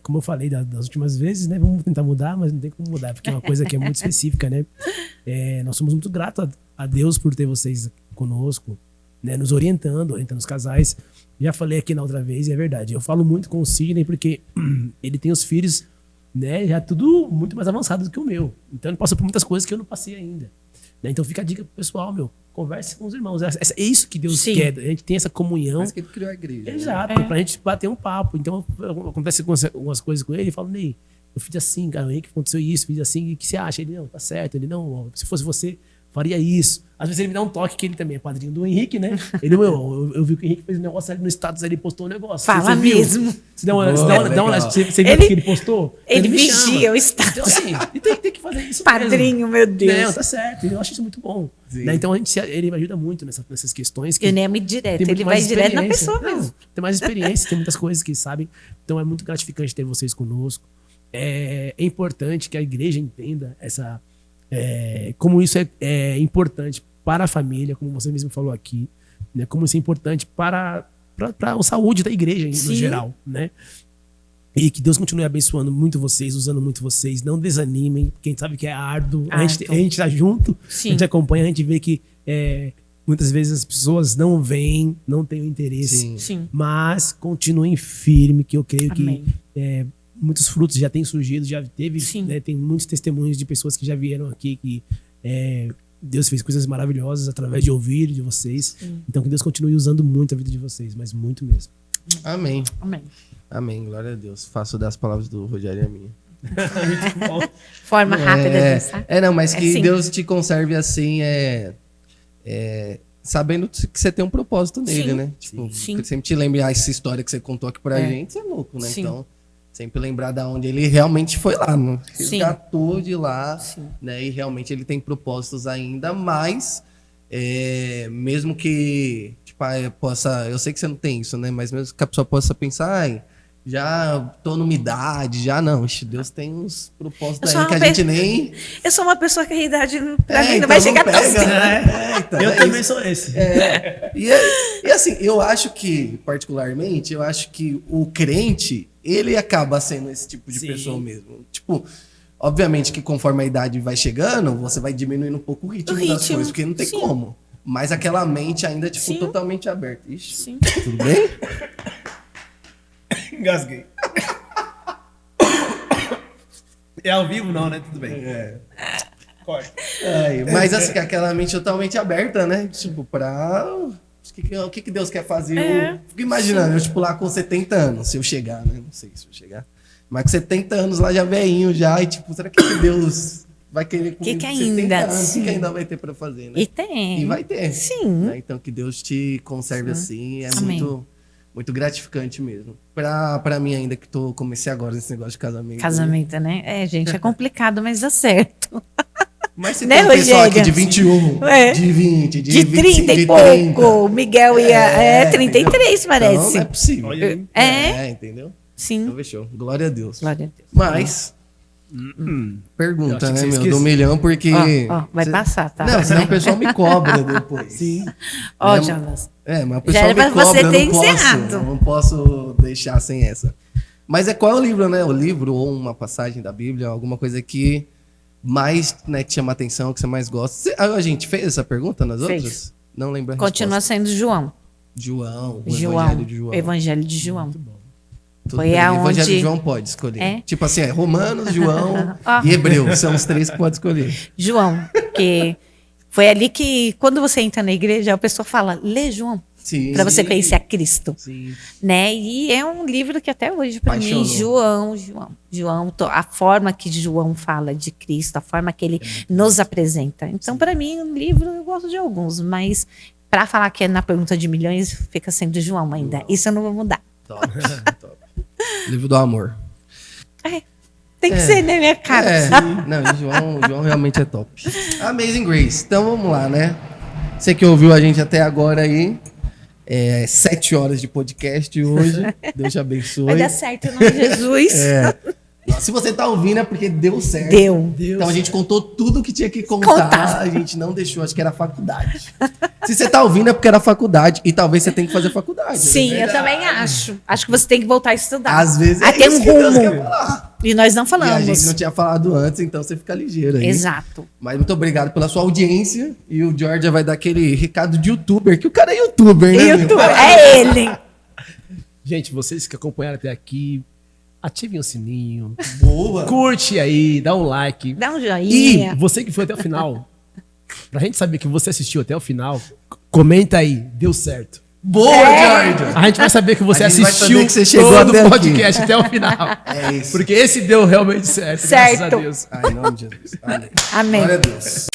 Como eu falei das últimas vezes, né? Vamos tentar mudar, mas não tem como mudar, porque é uma coisa que é muito específica, né? Nós somos muito gratos a Deus por ter vocês conosco, né? Nos orientando os casais. Já falei aqui na outra vez, e é verdade. Eu falo muito com o Sidney porque ele tem os filhos, né? Já tudo muito mais avançado do que o meu. Então ele passa por muitas coisas que eu não passei ainda. Né? Então fica a dica pro pessoal, converse com os irmãos. É isso que Deus quer. A gente tem essa comunhão. Mas que ele criou a igreja. Exato, pra gente bater um papo. Então acontece algumas coisas com ele, eu falo, Ney, eu fiz assim, cara, o Henrique aconteceu isso, fiz assim, o que você acha? Ele, não, tá certo. Ele, não, se fosse você, faria isso. Às vezes ele me dá um toque, que ele também é padrinho do Henrique, né? Ele, eu vi que o Henrique fez um negócio ali no status, ele postou um negócio. Fala você mesmo. Você viu o que ele postou? Ele vigia o status. Então, assim, tem que fazer isso Padrinho, mesmo. meu Deus. Não, tá certo. Eu acho isso muito bom. Né? Então, ele me ajuda muito nessas questões. Ele é muito direto. Ele vai direto na pessoa mesmo. Tem mais experiência, tem muitas coisas que sabem. Então, é muito gratificante ter vocês conosco. É importante que a igreja entenda como isso é importante para a família, como você mesmo falou aqui, né? Como isso é importante para a saúde da igreja no geral, né? E que Deus continue abençoando muito vocês, usando muito vocês, não desanimem, quem sabe que é árduo, a gente tá junto, a gente acompanha, a gente vê que muitas vezes as pessoas não veem, não têm o interesse, mas continuem firme, que eu creio que muitos frutos já têm surgido, já teve, né, tem muitos testemunhos de pessoas que já vieram aqui, que Deus fez coisas maravilhosas através de ouvir de vocês. Então que Deus continue usando muito a vida de vocês, mas muito mesmo. Amém. Amém. Amém, glória a Deus. Faço das palavras do Rogério a minha. Forma rápida de pensar. Não, mas que Deus te conserve assim, sabendo que você tem um propósito nele, né? Tipo, sempre te lembrar essa história que você contou aqui pra gente, você é louco, né? Então, sempre lembrar da onde ele realmente foi lá, né? Resgatou de lá, né? E realmente ele tem propósitos ainda, mas mesmo que tipo, eu sei que você não tem isso, né? Mas mesmo que a pessoa possa pensar, já tô numa idade, já não. Deus tem uns propósitos aí que a gente nem... Eu sou uma pessoa que a idade pra mim não vai chegar tão cedo. Então, eu também sou esse. E assim, eu acho que, particularmente, o crente, ele acaba sendo esse tipo de pessoa mesmo. Tipo, obviamente que conforme a idade vai chegando, você vai diminuindo um pouco o ritmo das coisas, porque não tem como. Mas aquela mente ainda, tipo, totalmente aberta. Ixi, tudo bem? Engasguei. É ao vivo não, né? Tudo bem. Corta. Mas assim, aquela mente totalmente aberta, né? Tipo, pra O que Deus quer fazer? Eu fico imaginando, eu tipo lá com 70 anos, se eu chegar, né? Não sei se eu chegar. Mas com 70 anos lá já velhinho já, e tipo, será que Deus vai querer comigo que com ainda, 70 anos? O que sim. ainda vai ter pra fazer, né? E tem. E vai ter. Sim. Né? Então que Deus te conserve assim, é Amém. muito gratificante mesmo. Pra mim ainda que comecei agora nesse negócio de casamento. Casamento, né? Gente, é complicado, mas dá certo. Mas você Né, tem um pessoal aqui de Rogério? 21, É. de 20, De 25, 30 e de pouco. 30. O Miguel ia. 33, Então, parece. não é possível. Olha aí. Entendeu? Sim. Então fechou. Glória a Deus. Glória a Deus. Mas, Eu pergunta, achei que né, você meu, do esqueceu. milhão, porque... Vai passar, tá? Não, senão o pessoal me cobra depois. Sim. Ó, Né, Jonas. mas o Já pessoal era me pra cobra, você eu ter não posso, encerrado. eu não posso deixar sem essa. Mas qual é o livro, né? O livro ou uma passagem da Bíblia, alguma coisa que mais, né, te chama a atenção, que você mais gosta. A gente fez essa pergunta nas Fez. outras? Não lembro a Continua resposta. sendo João. João, o João. Evangelho de João. Evangelho de João. Tudo Foi bem, aonde- Evangelho de João pode escolher. É? Tipo assim, Romanos, João Ó. e Hebreus. São os três que pode escolher. João, que foi ali que, quando você entra na igreja, a pessoa fala, lê João, Sim. para você conhecer a Cristo. Sim. Né? E é um livro que até hoje, para mim, Apaixonou. João, a forma que João fala de Cristo, a forma que ele nos apresenta. Então, para mim, um livro, eu gosto de alguns, mas para falar que é na pergunta de milhões, fica sendo João ainda. Isso eu não vou mudar. Top, top. Livro do amor. Tem que ser, né, minha cara? Não, João realmente é top. Amazing Grace. Então vamos lá, né? Você que ouviu a gente até agora aí, 7 horas de podcast hoje. Deus te abençoe. Vai dar certo em nome de Jesus. Se você tá ouvindo é porque deu certo. Deu. Então a gente contou tudo que tinha que contar. A gente não deixou, acho que era faculdade. Se você tá ouvindo é porque era faculdade. E talvez você tenha que fazer faculdade. Sim, né? eu também acho. Acho que você tem que voltar a estudar. Às vezes Tem isso um que Deus quer rumo. falar. E nós não E a falamos. gente não tinha falado antes, então você fica ligeiro aí. Exato. Mas muito obrigado pela sua audiência. E o Georgia vai dar aquele recado de youtuber, que o cara é youtuber, né? meu? YouTube, é ele. Gente, vocês que acompanharam até aqui, ativem o sininho, Boa. curte aí, dá um like. Dá um E joinha. você que foi até o final, pra gente saber que você assistiu até o final, comenta aí, deu certo. Boa, Georgia. A gente vai saber que você A gente vai assistiu saber que você chegou todo até o aqui. podcast até o final. É isso. Porque esse deu realmente certo, Certo. graças a Deus. Ai, em nome de Jesus. Amém. Amém. Glória a Deus.